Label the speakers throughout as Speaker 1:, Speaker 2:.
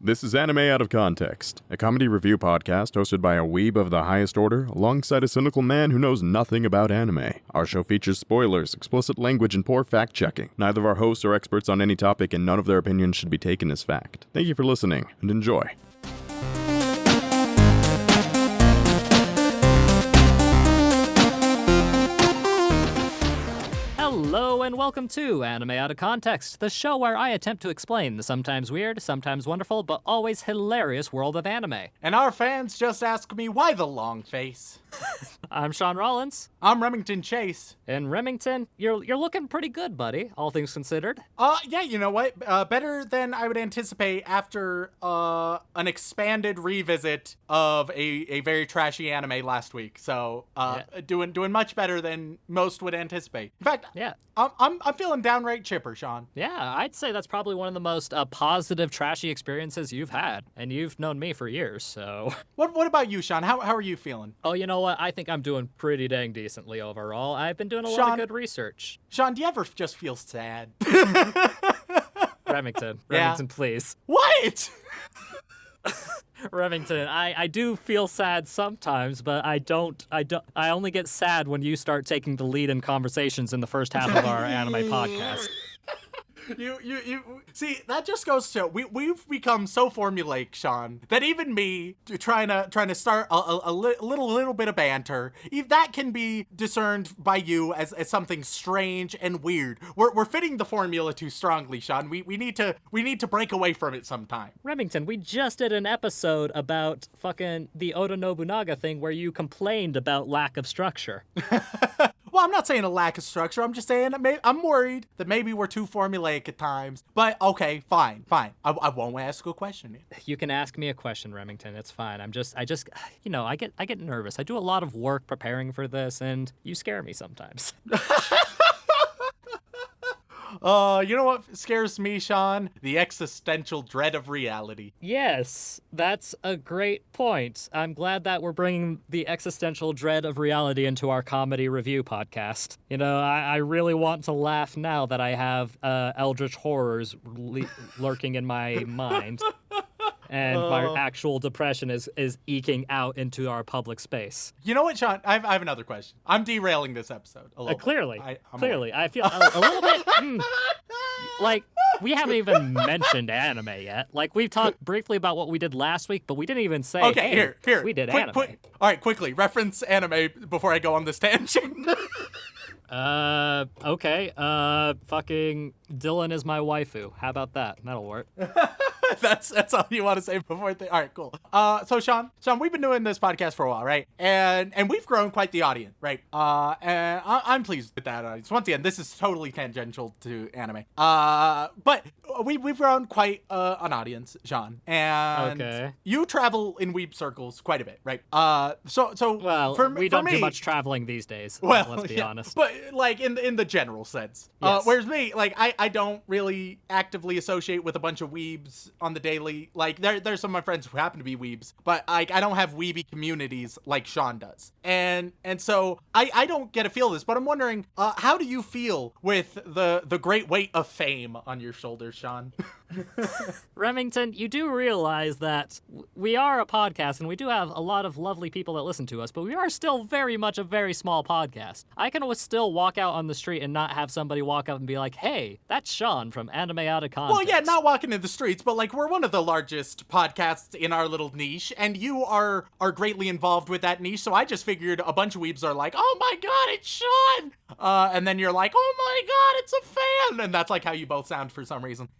Speaker 1: This is Anime Out of Context, a comedy review podcast hosted by a weeb of the highest order, alongside a cynical man who knows nothing about anime. Our show features spoilers, explicit language, and poor fact-checking. Neither of our hosts are experts on any topic, and none of their opinions should be taken as fact. Thank you for listening, and enjoy.
Speaker 2: Hello and welcome to Anime Out of Context, the show where I attempt to explain the sometimes weird, sometimes wonderful, but always hilarious world of anime.
Speaker 3: And our fans just ask me why the long face.
Speaker 2: I'm Sean Rollins.
Speaker 3: I'm Remington Chase.
Speaker 2: And Remington, you're looking pretty good, buddy, all things considered.
Speaker 3: Yeah, you know what? Better than I would anticipate after an expanded revisit of a very trashy anime last week. So, doing much better than most would anticipate. In fact,
Speaker 2: yeah.
Speaker 3: I'm feeling downright chipper, Sean.
Speaker 2: Yeah, I'd say that's probably one of the most positive trashy experiences you've had, and you've known me for years, so.
Speaker 3: What about you, Sean? How are you feeling?
Speaker 2: Oh, you know what? I think I'm doing pretty dang decently overall. I've been doing a lot of good research.
Speaker 3: Sean, do you ever just feel sad?
Speaker 2: Remington, please.
Speaker 3: What?
Speaker 2: Remington, I do feel sad sometimes, but I only get sad when you start taking the lead in conversations in the first half of our anime podcast.
Speaker 3: You see, that just goes to we've become so formulaic, Sean, that even me trying to start a little bit of banter, that can be discerned by you as something strange and weird. We're fitting the formula too strongly, Sean. We need to break away from it sometime.
Speaker 2: Remington, we just did an episode about fucking the Oda Nobunaga thing where you complained about lack of structure.
Speaker 3: Well, I'm not saying a lack of structure. I'm just saying I'm worried that maybe we're too formulaic at times. But okay, fine. I won't ask a question.
Speaker 2: You can ask me a question, Remington. It's fine. I get nervous. I do a lot of work preparing for this, and you scare me sometimes.
Speaker 3: You know what scares me, Sean? The existential dread of reality.
Speaker 2: Yes, that's a great point. I'm glad that we're bringing the existential dread of reality into our comedy review podcast. You know, I really want to laugh now that I have eldritch horrors lurking in my mind. And my actual depression is eking out into our public space.
Speaker 3: You know what, Sean? I have another question. I'm derailing this episode a little
Speaker 2: clearly.
Speaker 3: bit.
Speaker 2: Clearly. I feel a little bit... Like, we haven't even mentioned anime yet. Like, we've talked briefly about what we did last week, but we didn't even say,
Speaker 3: okay, here.
Speaker 2: We did anime.
Speaker 3: All right, quickly, reference anime before I go on this tangent.
Speaker 2: Okay. Fucking Dylan is my waifu. How about that? That'll work.
Speaker 3: That's all you want to say before all right, cool. So Sean, we've been doing this podcast for a while, right? And we've grown quite the audience, right? And I'm pleased with that audience. Once again, this is totally tangential to anime. But we've grown quite an audience, Sean. And you travel in weeb circles quite a bit, right?
Speaker 2: We don't do much traveling these days.
Speaker 3: Well,
Speaker 2: let's be honest.
Speaker 3: But like in the general sense.
Speaker 2: Yes.
Speaker 3: Whereas me, like I don't really actively associate with a bunch of weebs on the daily. Like there's some of my friends who happen to be weebs, but I don't have weeby communities like Sean does. And so I don't get a feel of this, but I'm wondering, how do you feel with the great weight of fame on your shoulders, Sean?
Speaker 2: Remington, you do realize that we are a podcast and we do have a lot of lovely people that listen to us, but we are still very much a very small podcast. I can still walk out on the street and not have somebody walk up and be like, hey, that's Sean from Anime Out of Context.
Speaker 3: Well, yeah, not walking in the streets, but like we're one of the largest podcasts in our little niche, and you are greatly involved with that niche, so I just figured a bunch of weebs are like, oh my god, it's Sean! And then you're like, oh my god, it's a fan! And that's like how you both sound for some reason.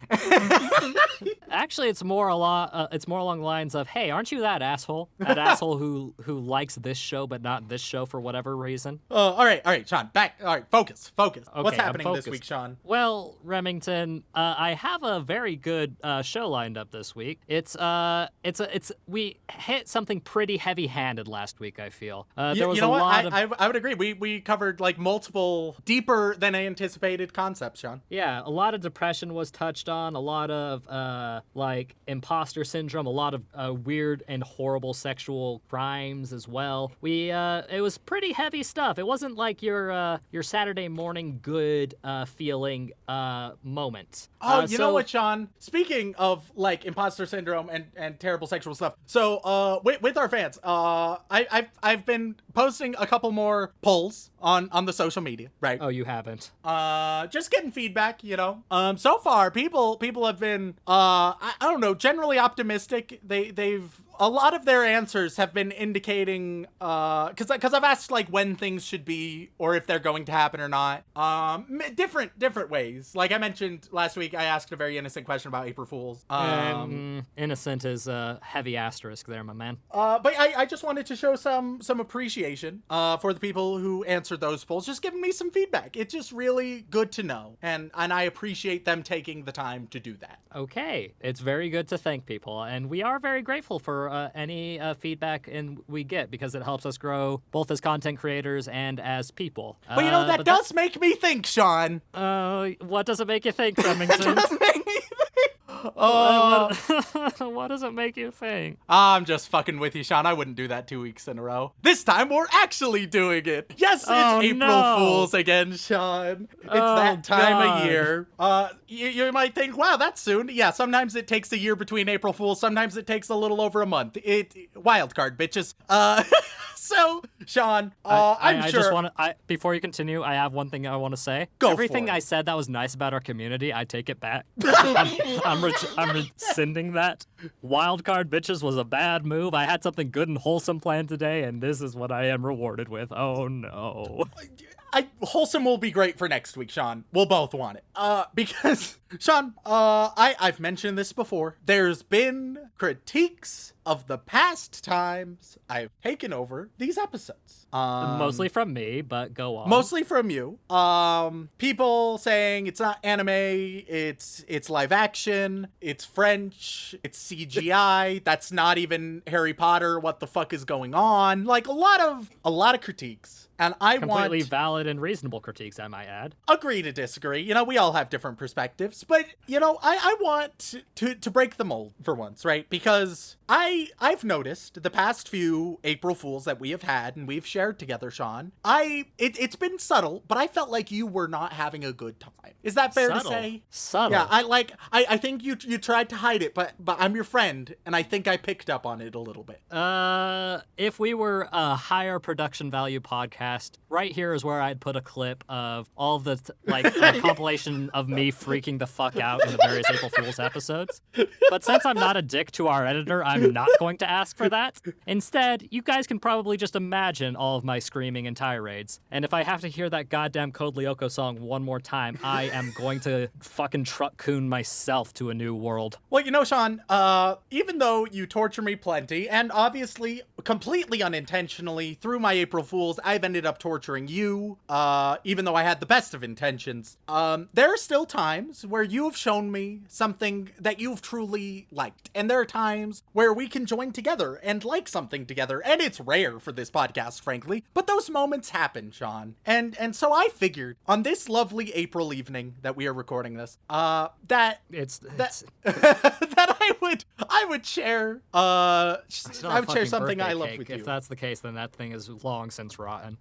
Speaker 2: Actually, it's more along the lines of, hey, aren't you that asshole? That asshole who likes this show but not this show for whatever reason?
Speaker 3: All right, Sean, back. All right, focus.
Speaker 2: Okay,
Speaker 3: What's happening this week, Sean?
Speaker 2: Well, Remington, I have a very good show lined up this week. We hit something pretty heavy-handed last week, I feel. There was
Speaker 3: you know
Speaker 2: a lot
Speaker 3: what? I would agree. We covered like multiple couple deeper than anticipated concepts, Sean.
Speaker 2: Yeah, a lot of depression was touched on, a lot of like imposter syndrome, a lot of weird and horrible sexual crimes as well. It was pretty heavy stuff. It wasn't like your Saturday morning good feeling moment.
Speaker 3: Oh, you know what, Sean? Speaking of like imposter syndrome and terrible sexual stuff. So with our fans, I've been posting a couple more polls on the social media, right?
Speaker 2: Oh, you haven't.
Speaker 3: Just getting feedback, you know. So far, people have been I don't know, generally optimistic. They've a lot of their answers have been indicating because I've asked like when things should be or if they're going to happen or not. Different ways. Like I mentioned last week, I asked a very innocent question about April Fools.
Speaker 2: Innocent is a heavy asterisk there, my man.
Speaker 3: But I just wanted to show some appreciation for the people who answered those polls, just giving me some feedback. It's just really good to know, and I appreciate them taking the time to do that.
Speaker 2: Okay, it's very good to thank people, and we are very grateful for any feedback we get because it helps us grow both as content creators and as people.
Speaker 3: But you know, that does make me think, Sean.
Speaker 2: What does it make you think, Remington? What does it make you think?
Speaker 3: I'm just fucking with you, Sean. I wouldn't do that 2 weeks in a row. This time we're actually doing it. Yes, it's April Fools again, Sean. It's that time of year. You might think, wow, that's soon. Yeah, sometimes it takes a year between April Fools. Sometimes it takes a little over a month. Wild card, bitches. So, Sean, I'm sure.
Speaker 2: Before you continue, I have one thing I want to say.
Speaker 3: Everything
Speaker 2: I said that was nice about our community, I take it back. I'm rescinding that. Wildcard bitches was a bad move. I had something good and wholesome planned today, and this is what I am rewarded with. Oh no.
Speaker 3: Wholesome will be great for next week, Sean. We'll both want it. Because, Sean, I've mentioned this before. There's been critiques of the past times I've taken over these episodes.
Speaker 2: Mostly from me, but go on.
Speaker 3: Mostly from you. People saying it's not anime, it's live action, it's French, it's CGI, that's not even Harry Potter, what the fuck is going on? Like a lot of critiques. And I
Speaker 2: completely valid and reasonable critiques, I might add.
Speaker 3: Agree to disagree. You know, we all have different perspectives, but you know, I want to break the mold for once, right? Because I've noticed the past few April Fools that we have had and we've shared together, Sean. It's been subtle, but I felt like you were not having a good time. Is that fair to say?
Speaker 2: Subtle.
Speaker 3: Yeah, I think you tried to hide it, but I'm your friend, and I think I picked up on it a little bit.
Speaker 2: If we were a higher production value podcast, right here is where I'd put a clip of all the a compilation of me freaking the fuck out in the various April Fools episodes. But since I'm not a dick to our editor, I'm not going to ask for that. Instead, you guys can probably just imagine all of my screaming and tirades. And if I have to hear that goddamn Code Lyoko song one more time, I am going to fucking truck coon myself to a new world.
Speaker 3: Well, you know, Sean, even though you torture me plenty, and obviously completely unintentionally through my April Fools, I've ended up torturing you, even though I had the best of intentions. There are still times where you have shown me something that you've truly liked. And there are times where we can join together and like something together. And it's rare for this podcast, frankly. But those moments happen, Sean. And so I figured on this lovely April evening that we are recording this, that I would share something I love with you.
Speaker 2: If that's the case, then that thing is long since rotten.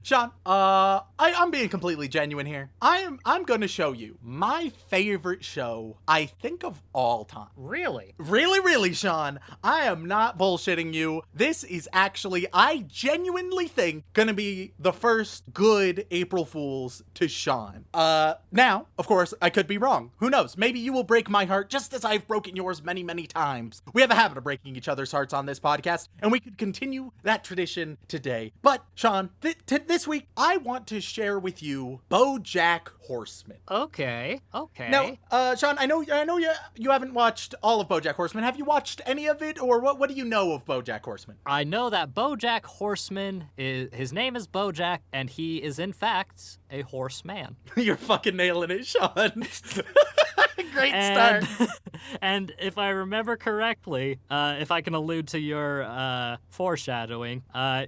Speaker 3: Sean, I'm being completely genuine here. I'm gonna show you my favorite show, I think, of all time.
Speaker 2: Really?
Speaker 3: Really, Sean. I am not bullshitting you. This is actually, I genuinely think, gonna be the first good April Fools to Sean. Now, of course, I could be wrong. Who knows? Maybe you will break my heart just as I've broken yours many, many times. We have a habit of breaking each other's hearts on this podcast, and we could continue that tradition today. But, Sean, this week, I want to share with you Bojack Horseman.
Speaker 2: Okay.
Speaker 3: Now, Sean, I know you haven't watched all of Bojack Horseman. Have you watched any of it, or what do you know of Bojack Horseman?
Speaker 2: I know that Bojack Horseman his name is Bojack, and he is in fact a horseman.
Speaker 3: You're fucking nailing it, Sean. Great start.
Speaker 2: And if I remember correctly, if I can allude to your foreshadowing,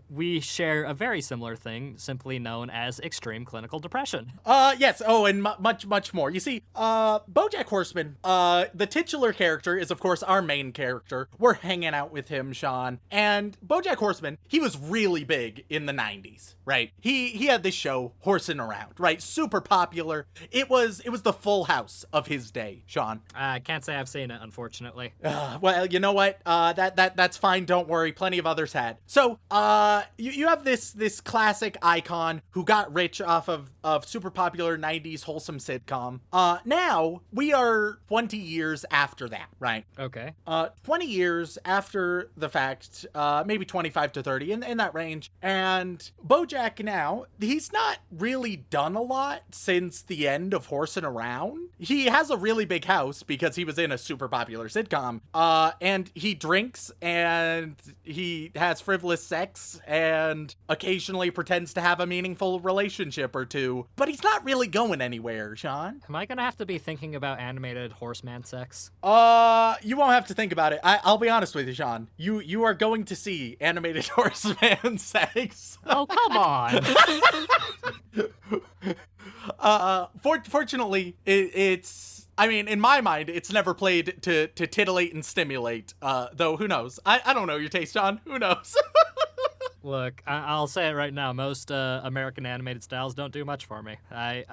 Speaker 2: we share a very similar thing, simply known as extreme clinical depression.
Speaker 3: Yes. Oh, and much more. You see, Bojack Horseman, the titular character is, of course, our main character. We're hanging out with him, Sean. And Bojack Horseman, he was really big in the 90s, right? He had this show, Horsing Around, right? Super popular. It was the Full House of his day, Sean.
Speaker 2: I can't say I've seen it, unfortunately.
Speaker 3: Well, you know what? That's fine. Don't worry. Plenty of others had. So, you have this classic icon who got rich off of super popular 90s wholesome sitcom. Now we are 20 years after that, right?
Speaker 2: Okay.
Speaker 3: 20 years after the fact, maybe 25 to 30 in that range. And Bojack now, he's not really done a lot since the end of Horsing Around. He has a really big house because he was in a super popular sitcom. And he drinks and he has frivolous sex and occasionally pretends to have a meaningful relationship or two. But he's not really going anywhere, Sean.
Speaker 2: Am I gonna have to be thinking about animated horseman sex?
Speaker 3: You won't have to think about it. I'll be honest with you, Sean. You are going to see animated horseman sex.
Speaker 2: Oh, come on.
Speaker 3: Fortunately, it's... I mean, in my mind, it's never played to titillate and stimulate. Though, who knows? I don't know your taste, Sean. Who knows?
Speaker 2: Look, I'll say it right now. Most American animated styles don't do much for me. I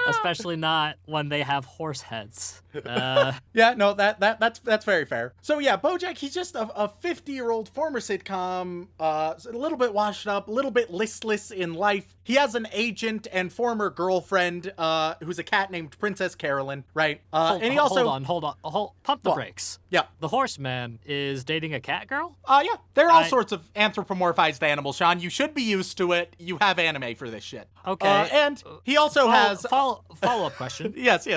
Speaker 2: especially not when they have horse heads.
Speaker 3: Yeah, no, that's very fair. So yeah, Bojack, he's just a 50-year-old former sitcom, a little bit washed up, a little bit listless in life. He has an agent and former girlfriend, who's a cat named Princess Carolyn, right? And he also...
Speaker 2: Hold on. Pump the brakes.
Speaker 3: Yeah.
Speaker 2: The horseman is dating a cat girl?
Speaker 3: Yeah, there are all sorts of anthropomorphized animals, Sean. You should be used to it. You have anime for this shit.
Speaker 2: Okay.
Speaker 3: And he also has...
Speaker 2: Follow-up question.
Speaker 3: Yes.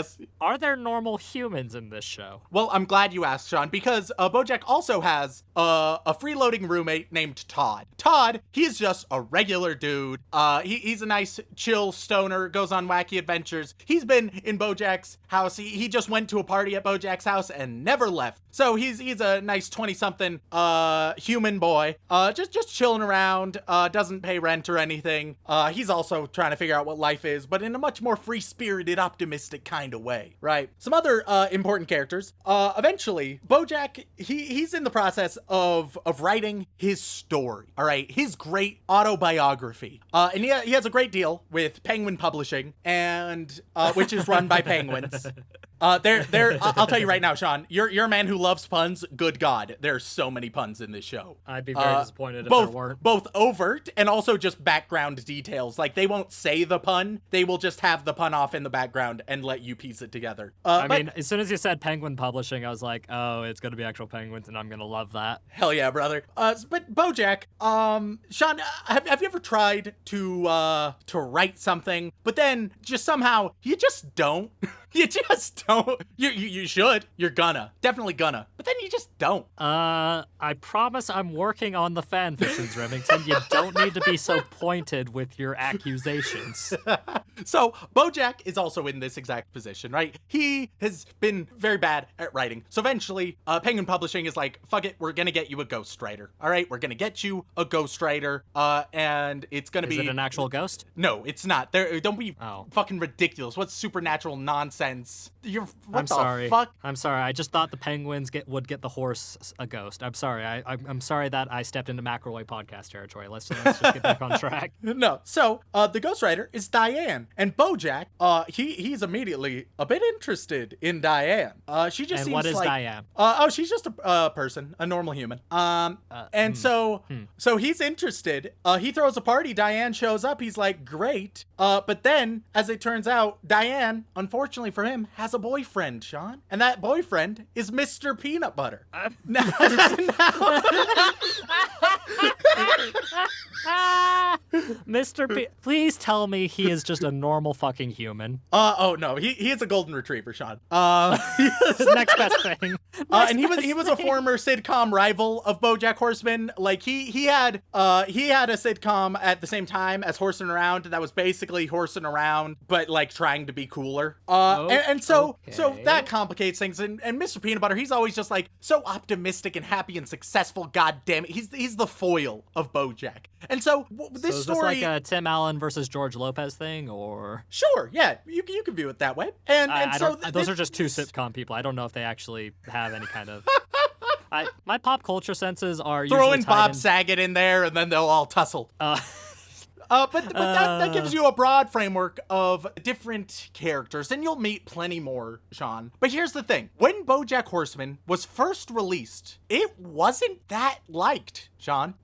Speaker 2: Are there normal humans in this show?
Speaker 3: Well, I'm glad you asked, Sean, because Bojack also has a freeloading roommate named Todd. Todd, he's just a regular dude. He's a nice, chill stoner, goes on wacky adventures. He's been in Bojack's house. He just went to a party at Bojack's house and never left. So he's a nice 20-something human boy, just chilling around, doesn't pay rent or anything. He's also trying to figure out what life is, but in a much more free-spirited, optimistic kind of way, right? Some other important characters. Eventually, Bojack, he's in the process of writing his story, all right? His great autobiography. And he has a great deal with Penguin Publishing, and which is run by penguins. I'll tell you right now, Sean, you're a man who loves puns. Good God, there's so many puns in this show.
Speaker 2: I'd be very disappointed if there weren't.
Speaker 3: Both overt and also just background details. Like, they won't say the pun, they will just have the pun off in the background and let you piece it together.
Speaker 2: I mean, as soon as you said Penguin Publishing, I was like, oh, it's gonna be actual penguins, and I'm gonna love that.
Speaker 3: Hell yeah, brother. But Bojack, Sean, have you ever tried to write something, but then just somehow you just don't? You just don't. You should. You're gonna. Definitely gonna. But then you just don't.
Speaker 2: I promise I'm working on the fanfictions, Remington. You don't need to be so pointed with your accusations.
Speaker 3: So, Bojack is also in this exact position, right? He has been very bad at writing. So eventually, Penguin Publishing is like, fuck it, we're gonna get you a ghostwriter. All right, we're gonna get you a ghostwriter, and it's gonna be...
Speaker 2: Is it an actual ghost?
Speaker 3: No, it's not. Don't be fucking ridiculous. What's supernatural nonsense?
Speaker 2: I'm sorry.
Speaker 3: Fuck?
Speaker 2: I'm sorry. I just thought the penguins would get the horse a ghost. I'm sorry. I'm sorry that I stepped into McElroy podcast territory. Let's just get back on track.
Speaker 3: No. So, the ghostwriter is Diane. And Bojack, he's immediately a bit interested in Diane. She just seems like...
Speaker 2: And what is Diane?
Speaker 3: She's just a person, a normal human. So he's interested. He throws a party. Diane shows up. He's like, great. But then, as it turns out, Diane, unfortunately for him, has has a boyfriend, Sean. And that boyfriend is Mr. Peanut Butter.
Speaker 2: Please tell me he is just a normal fucking human.
Speaker 3: Oh no, he is a golden retriever, Sean.
Speaker 2: Next best thing.
Speaker 3: And he was a former sitcom rival of Bojack Horseman. Like he had a sitcom at the same time as Horsing Around that was basically horsing around, but like trying to be cooler. So that complicates things. And Mr. Peanut Butter, he's always just like so optimistic and happy and successful. God damn it, he's the foil of Bojack. And so this
Speaker 2: is
Speaker 3: story,
Speaker 2: this like a Tim Allen versus George Lopez thing, or
Speaker 3: sure, yeah, you can view it that way. And
Speaker 2: those are just two sitcom people. I don't know if they actually have any kind of. My pop culture senses are
Speaker 3: throwing
Speaker 2: usually
Speaker 3: Bob Saget in there, and then they'll all tussle. But that gives you a broad framework of different characters, and you'll meet plenty more, Sean. But here's the thing. When Bojack Horseman was first released, it wasn't that liked, Sean.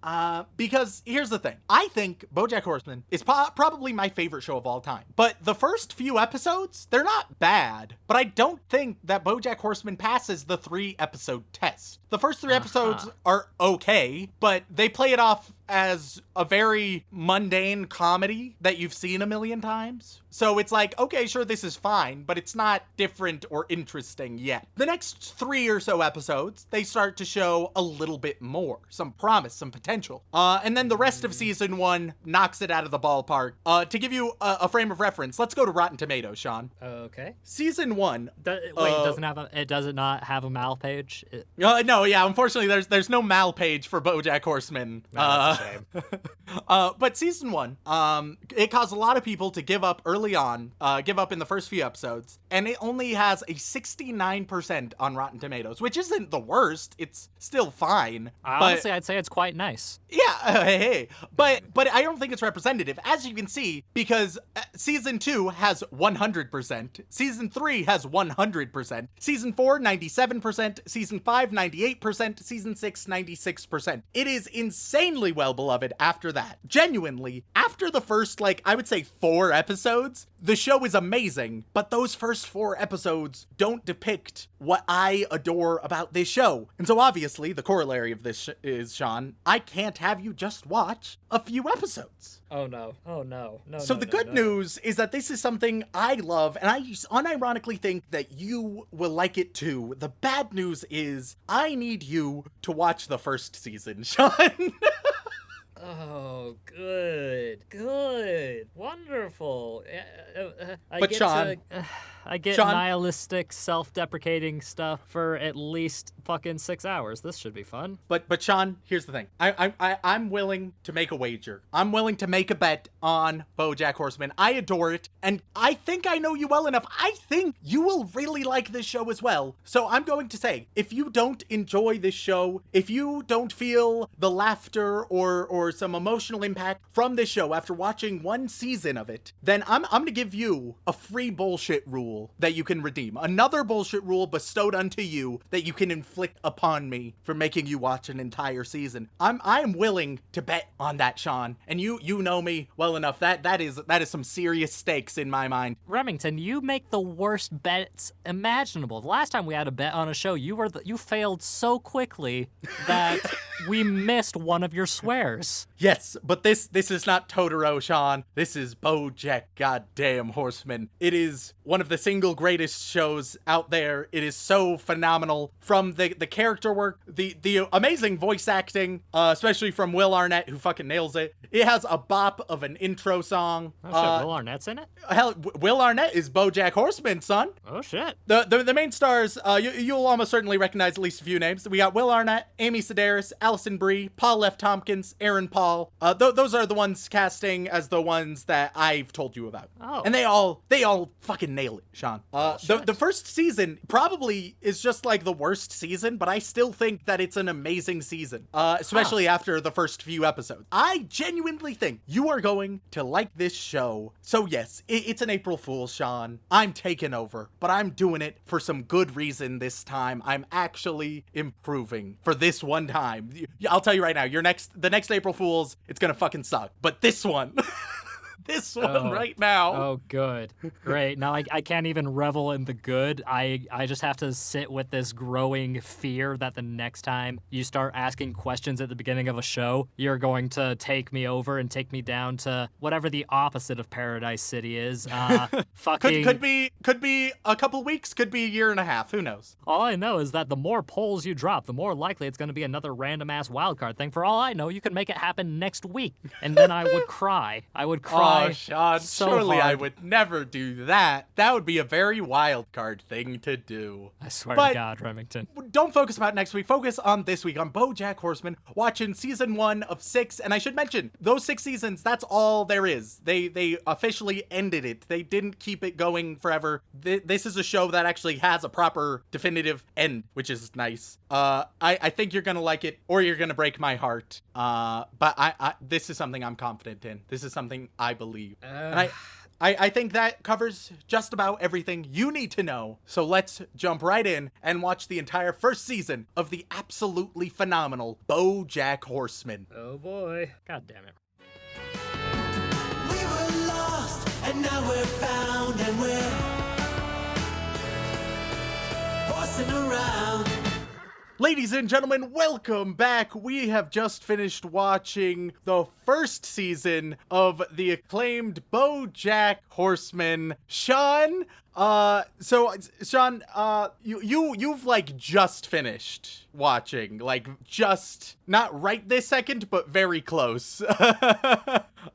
Speaker 3: Because here's the thing. I think Bojack Horseman is probably my favorite show of all time. But the first few episodes, they're not bad. But I don't think that Bojack Horseman passes the 3-episode test. The first 3 episodes are okay, but they play it off as a very mundane comedy that you've seen a million times. So it's like, okay, sure, this is fine, but it's not different or interesting yet. The next 3 or so episodes, they start to show a little bit more, some promise, some potential. And then the rest of season 1 knocks it out of the ballpark. To give you a frame of reference, let's go to Rotten Tomatoes, Sean.
Speaker 2: Okay.
Speaker 3: Season 1.
Speaker 2: Does it not have a Mal page?
Speaker 3: No, yeah, unfortunately, there's no Mal page for Bojack Horseman.
Speaker 2: That's a shame.
Speaker 3: But season 1, it caused a lot of people to give up early on, give up in the first few episodes, and it only has a 69% on Rotten Tomatoes, which isn't the worst. It's still fine.
Speaker 2: Honestly, I'd say it's quite nice.
Speaker 3: Yeah, hey. But I don't think it's representative, as you can see, because season 2 has 100%, season 3 has 100%, season 4, 97%, season 5, 98%, season 6, 96%. It is insanely well beloved after that. Genuinely, after the first, I would say 4 episodes, the show is amazing, but those first 4 episodes don't depict what I adore about this show. And so obviously, the corollary of this is, Sean, I can't have you just watch a few episodes.
Speaker 2: Oh no. No.
Speaker 3: So the good news is that this is something I love, and I unironically think that you will like it too. The bad news is I need you to watch the first season, Sean.
Speaker 2: Oh, good, wonderful. I get
Speaker 3: Sean,
Speaker 2: nihilistic, self-deprecating stuff for at least fucking 6 hours. This should be fun.
Speaker 3: But Sean, here's the thing. I'm willing to make a wager. I'm willing to make a bet on Bojack Horseman. I adore it, and I think I know you well enough. I think you will really like this show as well. So I'm going to say, if you don't enjoy this show, if you don't feel the laughter or some emotional impact from this show after watching 1 season of it, then I'm going to give you a free bullshit rule that you can redeem. Another bullshit rule bestowed unto you that you can inflict upon me for making you watch an entire season. I am willing to bet on that, Sean. And you know me well enough. That is some serious stakes in my mind.
Speaker 2: Remington, you make the worst bets imaginable. The last time we had a bet on a show, you failed so quickly that we missed one of your swears.
Speaker 3: Yes, but this is not Totoro, Sean. This is Bojack goddamn Horseman. It is one of the single greatest shows out there. It is so phenomenal. From the character work, the amazing voice acting, especially from Will Arnett, who fucking nails it. It has a bop of an intro song.
Speaker 2: Oh shit, Will Arnett's in it?
Speaker 3: Hell, Will Arnett is Bojack Horseman, son.
Speaker 2: Oh shit.
Speaker 3: The main stars, you'll almost certainly recognize at least a few names. We got Will Arnett, Amy Sedaris, Allison Brie, Paul F. Tompkins, Aaron Paul. Those are the ones casting as the ones that I've told you about.
Speaker 2: Oh.
Speaker 3: And they all fucking nail it, Sean. The first season probably is just like the worst season, but I still think that it's an amazing season, especially after the first few episodes. I genuinely think you are going to like this show. So yes, it's an April Fool's, Sean. I'm taking over, but I'm doing it for some good reason this time. I'm actually improving for this one time. I'll tell you right now, the next April Fool's, it's gonna fucking suck. But this one, this one right now.
Speaker 2: Oh, good. Great. Now I can't even revel in the good. I just have to sit with this growing fear that the next time you start asking questions at the beginning of a show, you're going to take me over and take me down to whatever the opposite of Paradise City is. Fucking...
Speaker 3: Could be a couple weeks, could be a year and a half. Who knows?
Speaker 2: All I know is that the more polls you drop, the more likely it's going to be another random-ass wildcard thing. For all I know, you could make it happen next week, and then I would cry. I would cry.
Speaker 3: Oh, Sean,
Speaker 2: so
Speaker 3: surely
Speaker 2: hard.
Speaker 3: I would never do that. That would be a very wild card thing to do.
Speaker 2: I swear
Speaker 3: But-
Speaker 2: to God, Remington.
Speaker 3: Don't focus about next week. Focus on this week on BoJack Horseman, watching season 1 of 6. And I should mention, those 6 seasons, that's all there is. They officially ended it. They didn't keep it going forever. This is a show that actually has a proper definitive end, which is nice. I think you're gonna like it, or you're gonna break my heart. But I this is something I'm confident in. This is something I believe. And I think that covers just about everything you need to know. So let's jump right in and watch the entire first season of the absolutely phenomenal BoJack Horseman.
Speaker 2: Oh boy. God damn it.
Speaker 4: We were lost, and now we're found, and we're horsing around.
Speaker 3: Ladies and gentlemen, welcome back. We have just finished watching the first season of the acclaimed BoJack Horseman. Sean, Sean, you've like just finished watching, like just not right this second, but very close. So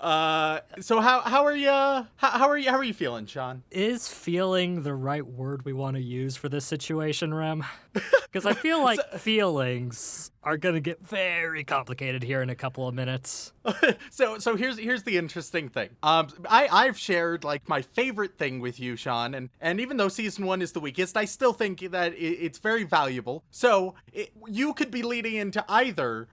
Speaker 3: how are you feeling, Sean?
Speaker 2: Is feeling the right word we want to use for this situation, Rem? Because I feel like feelings are going to get very complicated here in a couple of minutes.
Speaker 3: So here's the interesting thing. I've shared like my favorite thing with you, Sean, and even though season 1 is the weakest, I still think that it's very valuable. So you could be leading into either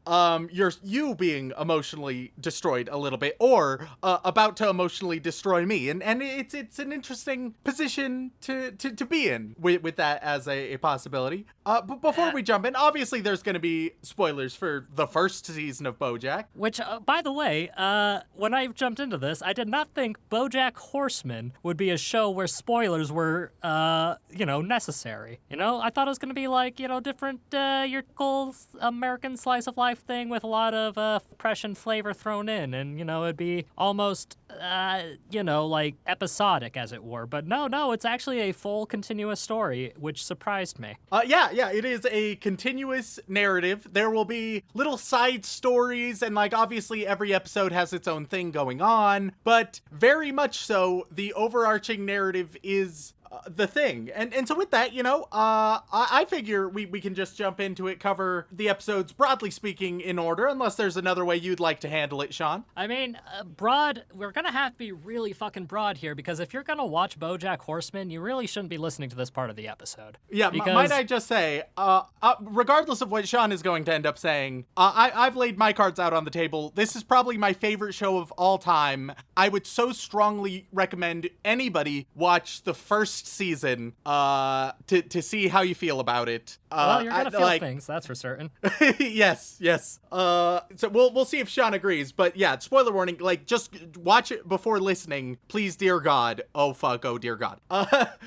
Speaker 3: you being emotionally destroyed a little bit, or about to emotionally destroy me, and it's an interesting position to be in with that as a possibility. But before we jump in, obviously there's going to be spoilers for the first season of BoJack.
Speaker 2: Which, by the way, when I jumped into this, I did not think BoJack Horseman would be a show where spoilers were, necessary. I thought it was going to be like, different, your typical American slice of life thing with a lot of oppression flavor thrown in, and, it'd be almost, like episodic, as it were. But no, it's actually a full continuous story, which surprised me.
Speaker 3: Yeah, it is a continuous narrative. There will be little side stories, and like obviously every episode has its own thing going on, but very much so the overarching narrative is the thing. And so with that, I figure we can just jump into it, cover the episodes broadly speaking in order, unless there's another way you'd like to handle it, Sean.
Speaker 2: I mean, broad, we're gonna have to be really fucking broad here, because if you're gonna watch BoJack Horseman, you really shouldn't be listening to this part of the episode.
Speaker 3: Yeah,
Speaker 2: because...
Speaker 3: might I just say, regardless of what Sean is going to end up saying, I've laid my cards out on the table. This is probably my favorite show of all time. I would so strongly recommend anybody watch the first season to see how you feel about it.
Speaker 2: Well, you're gonna feel things, that's for certain.
Speaker 3: yes. So we'll see if Sean agrees, but yeah, spoiler warning, like just watch it before listening, please, dear God. Oh fuck, oh dear God.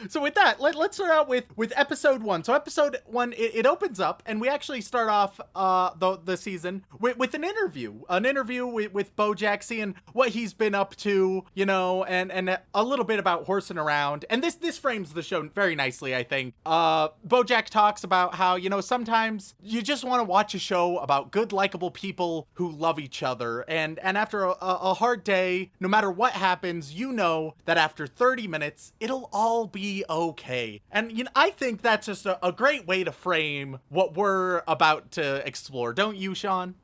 Speaker 3: So with that, let's start out with episode 1. So episode 1, it opens up, and we actually start off the season with an interview with BoJack, seeing what he's been up to, and a little bit about horsing around. And this frames the show very nicely, I think. BoJack talks about how, sometimes you just want to watch a show about good, likable people who love each other. And after a hard day, no matter what happens, that after 30 minutes, it'll all be okay. And, I think that's just a great way to frame what we're about to explore. Don't you, Sean?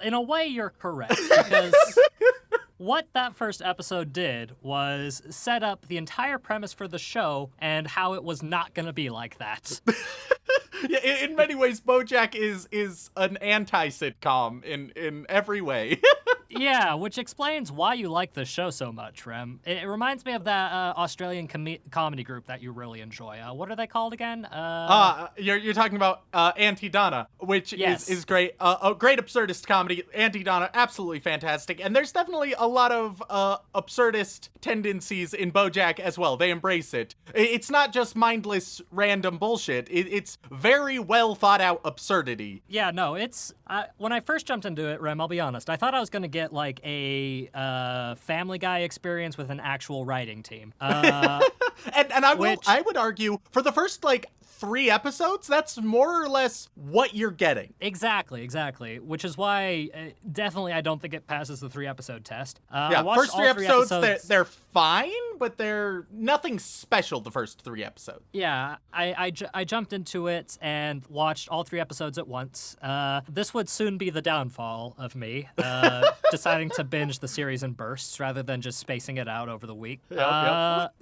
Speaker 2: In a way, you're correct, because what that first episode did was set up the entire premise for the show and how it was not going to be like that.
Speaker 3: Yeah, in many ways, BoJack is an anti-sitcom in every way.
Speaker 2: Yeah, which explains why you like this show so much, Rem. It reminds me of that Australian comedy group that you really enjoy. What are they called again?
Speaker 3: You're talking about Auntie Donna, which
Speaker 2: Yes.
Speaker 3: is great. A great absurdist comedy. Auntie Donna, absolutely fantastic. And there's definitely a lot of absurdist tendencies in BoJack as well. They embrace it. It's not just mindless, random bullshit. It's very well thought out absurdity.
Speaker 2: Yeah, no, it's when I first jumped into it, Rem, I'll be honest, I thought I was gonna get like a Family Guy experience with an actual writing team.
Speaker 3: And I would argue for the first like 3 episodes, that's more or less what you're getting.
Speaker 2: Exactly. Which is why definitely I don't think it passes the 3-episode test. I
Speaker 3: Yeah,
Speaker 2: watched
Speaker 3: first
Speaker 2: all
Speaker 3: 3
Speaker 2: three
Speaker 3: episodes, they're fine, but they're nothing special the first 3 episodes.
Speaker 2: Yeah, I jumped into it and watched all 3 episodes at once. This would soon be the downfall of me, deciding to binge the series in bursts rather than just spacing it out over the week.
Speaker 3: Yep.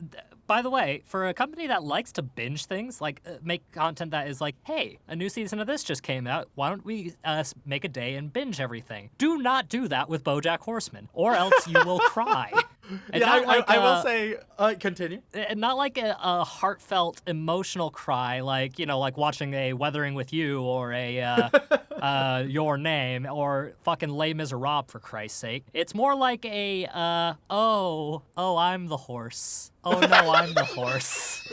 Speaker 2: By the way, for a company that likes to binge things, like make content that is like, hey, a new season of this just came out, why don't we make a day and binge everything? Do not do that with Bojack Horseman, or else you will cry. And
Speaker 3: Yeah,
Speaker 2: not like
Speaker 3: I will say, continue.
Speaker 2: not like a heartfelt, emotional cry, like, you know, like watching a Weathering with You or a Your Name or fucking Les Miserables, for Christ's sake. It's more like a, oh, I'm the horse. Oh no, I'm the horse.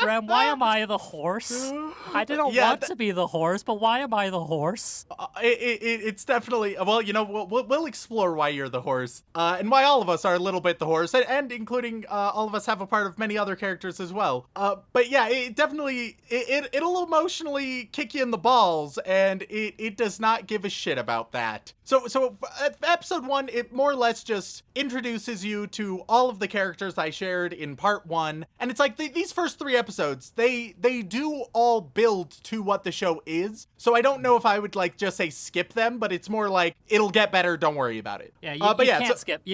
Speaker 2: Rem, why am I the horse? I didn't want to be the horse, but why am I the horse?
Speaker 3: It's definitely, well, you know, we'll explore why you're the horse, and why all of us are a little bit the horse, and including all of us have a part of many other characters as well. But yeah, it definitely, it'll emotionally kick you in the balls, and it does not give a shit about that. So episode 1, it more or less just introduces you to all of the characters I shared in part 1, and it's like these first 3 episodes, they do all build to what the show is. So I don't know if I would like just say skip them, but it's more like it'll get better. Don't worry about it.
Speaker 2: Yeah, you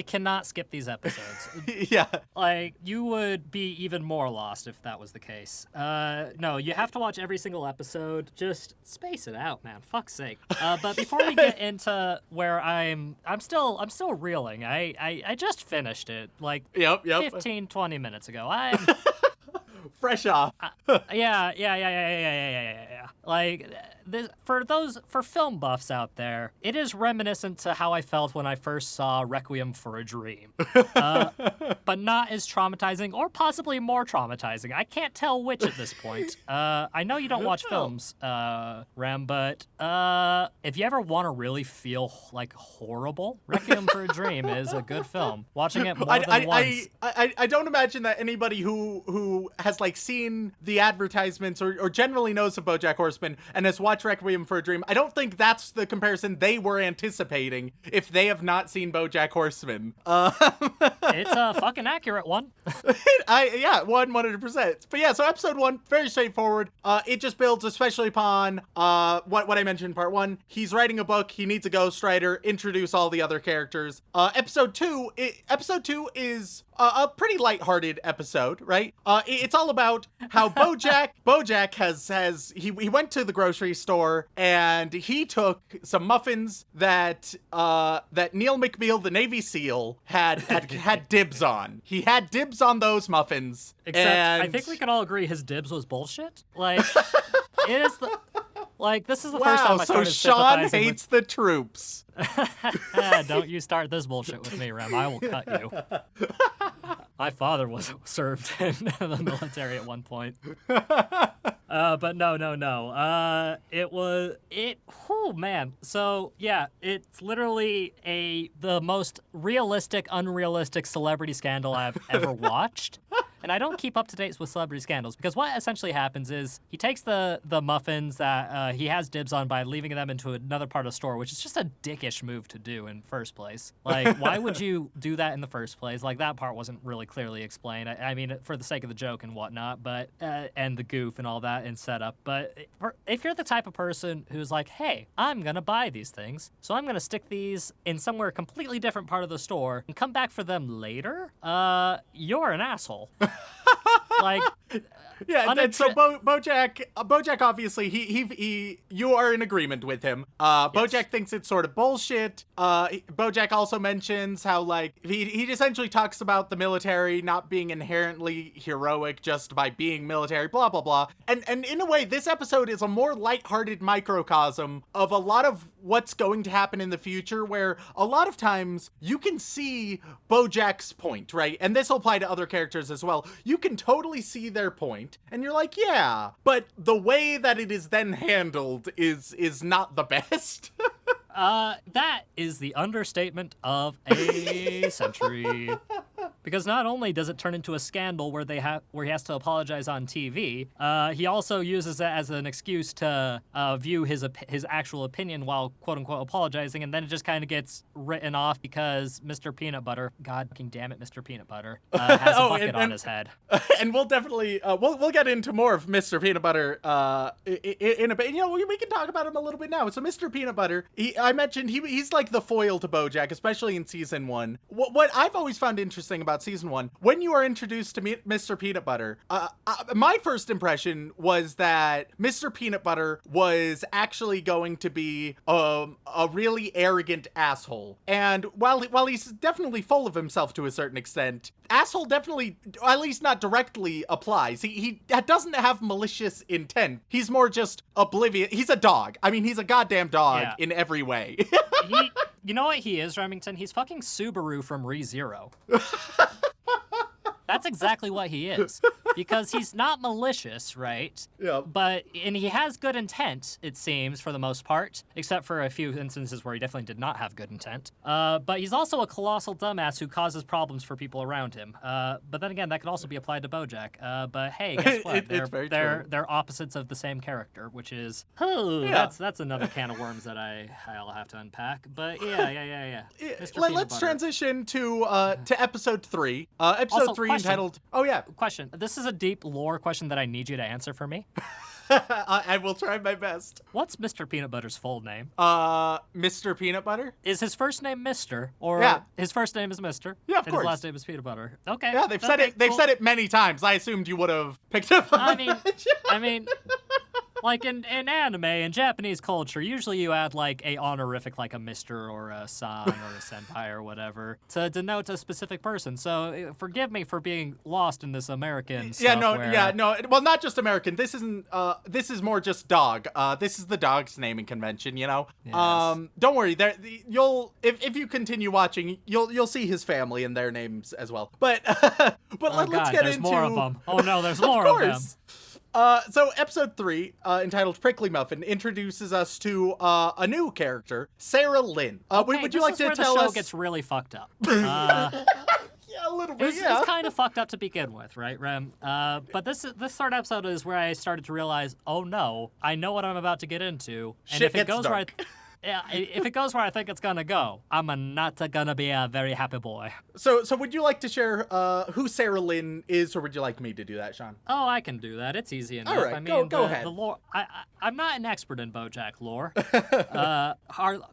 Speaker 2: cannot skip these episodes.
Speaker 3: Yeah.
Speaker 2: Like, you would be even more lost if that was the case. No, you have to watch every single episode. Just space it out, man. Fuck's sake. But before we get into where I'm still reeling. I just finished it like
Speaker 3: Yep.
Speaker 2: 15, 20 minutes ago. I'm
Speaker 3: Fresh off.
Speaker 2: Yeah. Like, this, for film buffs out there, it is reminiscent to how I felt when I first saw Requiem for a Dream, but not as traumatizing, or possibly more traumatizing. I can't tell which at this point. I know you don't watch films, Rem, but if you ever want to really feel like horrible, Requiem for a Dream is a good film. Watching it more than once.
Speaker 3: I don't imagine that anybody who has like seen the advertisements or generally knows of Bojack Horseman and has watched Requiem for a Dream, I don't think that's the comparison they were anticipating if they have not seen Bojack Horseman.
Speaker 2: It's a fucking accurate one.
Speaker 3: 100%. But yeah, so episode 1, very straightforward. It just builds especially upon what I mentioned in part 1. He's writing a book, he needs a ghostwriter, introduce all the other characters. Episode 2 is a pretty lighthearted episode, right? It's all about how Bojack has he went to the grocery store and he took some muffins that Neil McBeal, the Navy SEAL, had dibs on. He had dibs on those muffins.
Speaker 2: Except,
Speaker 3: and
Speaker 2: I think we can all agree his dibs was bullshit. Like, it is the... Like, this is the first time I
Speaker 3: so
Speaker 2: started
Speaker 3: Sean
Speaker 2: sympathizing
Speaker 3: hates the troops.
Speaker 2: Don't you start this bullshit with me, Rem. I will cut you. My father served in the military at one point. But no. Oh man. So yeah, it's literally the most realistic, unrealistic celebrity scandal I've ever watched. And I don't keep up to date with celebrity scandals because what essentially happens is he takes the muffins that he has dibs on by leaving them into another part of the store, which is just a dickish move to do in first place. Like, why would you do that in the first place? Like, that part wasn't really clearly explained. I mean, for the sake of the joke and whatnot, but and the goof and all that and setup. But if you're the type of person who's like, hey, I'm gonna buy these things, so I'm gonna stick these in somewhere completely different part of the store and come back for them later, you're an asshole. Like,
Speaker 3: Yeah, and so Bojack obviously he you are in agreement with him. Bojack thinks it's sort of bullshit. Bojack also mentions how like he essentially talks about the military not being inherently heroic just by being military, blah blah blah. And in a way, this episode is a more lighthearted microcosm of a lot of what's going to happen in the future, where a lot of times you can see Bojack's point, right? And this will apply to other characters as well. You can totally see their point, and you're like, yeah, but the way that it is then handled is not the best.
Speaker 2: That is the understatement of a century. Because not only does it turn into a scandal where he has to apologize on TV, he also uses it as an excuse to view his actual opinion while quote unquote apologizing, and then it just kind of gets written off because Mr. Peanut Butter, God fucking damn it, Mr. Peanut Butter, has a bucket on his head.
Speaker 3: And we'll definitely we'll get into more of Mr. Peanut Butter in a bit. You know, we can talk about him a little bit now. So Mr. Peanut Butter, I mentioned he's like the foil to Bojack, especially in season 1. What I've always found interesting about season 1, when you are introduced to Mr. Peanut Butter, my first impression was that Mr. Peanut Butter was actually going to be a really arrogant asshole. And while he's definitely full of himself to a certain extent, asshole definitely, at least not directly, applies. He doesn't have malicious intent. He's more just oblivious. He's a dog. I mean, he's a goddamn dog in every way.
Speaker 2: You know what he is, Remington? He's fucking Subaru from ReZero. That's exactly what he is. Because he's not malicious, right?
Speaker 3: Yeah.
Speaker 2: And he has good intent, it seems, for the most part, except for a few instances where he definitely did not have good intent. But he's also a colossal dumbass who causes problems for people around him. But then again, that could also be applied to Bojack. But hey, guess what? They're opposites of the same character, which is, that's another can of worms that I'll have to unpack. But yeah.
Speaker 3: Let's transition to episode 3. Episode 3 entitled... Oh, yeah.
Speaker 2: Question. This is a deep lore question that I need you to answer for me.
Speaker 3: I will try my best.
Speaker 2: What's Mr. Peanut Butter's full name?
Speaker 3: Mr. Peanut Butter?
Speaker 2: Is his first name Mr. or his first name is Mr.?
Speaker 3: Yeah, of course.
Speaker 2: And his last name is Peanut Butter. Okay.
Speaker 3: Yeah, they've said it. They've said it many times. I assumed you would have picked up on it.
Speaker 2: I mean, like in anime and Japanese culture, usually you add like a honorific, like a Mr. or a San or a Senpai or whatever, to denote a specific person. So forgive me for being lost in this American stuff.
Speaker 3: No. Well, not just American. This isn't. This is more just dog. This is the dog's naming convention. You know.
Speaker 2: Yes.
Speaker 3: Don't worry. If you continue watching, you'll see his family and their names as well. But let's get
Speaker 2: there's
Speaker 3: into
Speaker 2: more of them. Oh no, there's more of them.
Speaker 3: So episode 3, entitled Prickly Muffin, introduces us to a new character, Sarah Lynn. Would you like to tell us?
Speaker 2: The show gets really fucked up.
Speaker 3: Yeah, a little bit.
Speaker 2: It's kind of fucked up to begin with, right, Rem? But this third episode is where I started to realize, oh no, I know what I'm about to get into, and
Speaker 3: Shit
Speaker 2: if it goes
Speaker 3: dark.
Speaker 2: right. Yeah, if it goes where I think it's gonna go, I'm not gonna be a very happy boy.
Speaker 3: So would you like to share who Sarah Lynn is, or would you like me to do that, Sean?
Speaker 2: Oh, I can do that. It's easy enough.
Speaker 3: All right,
Speaker 2: I mean,
Speaker 3: go ahead.
Speaker 2: The lore. I'm not an expert in Bojack lore.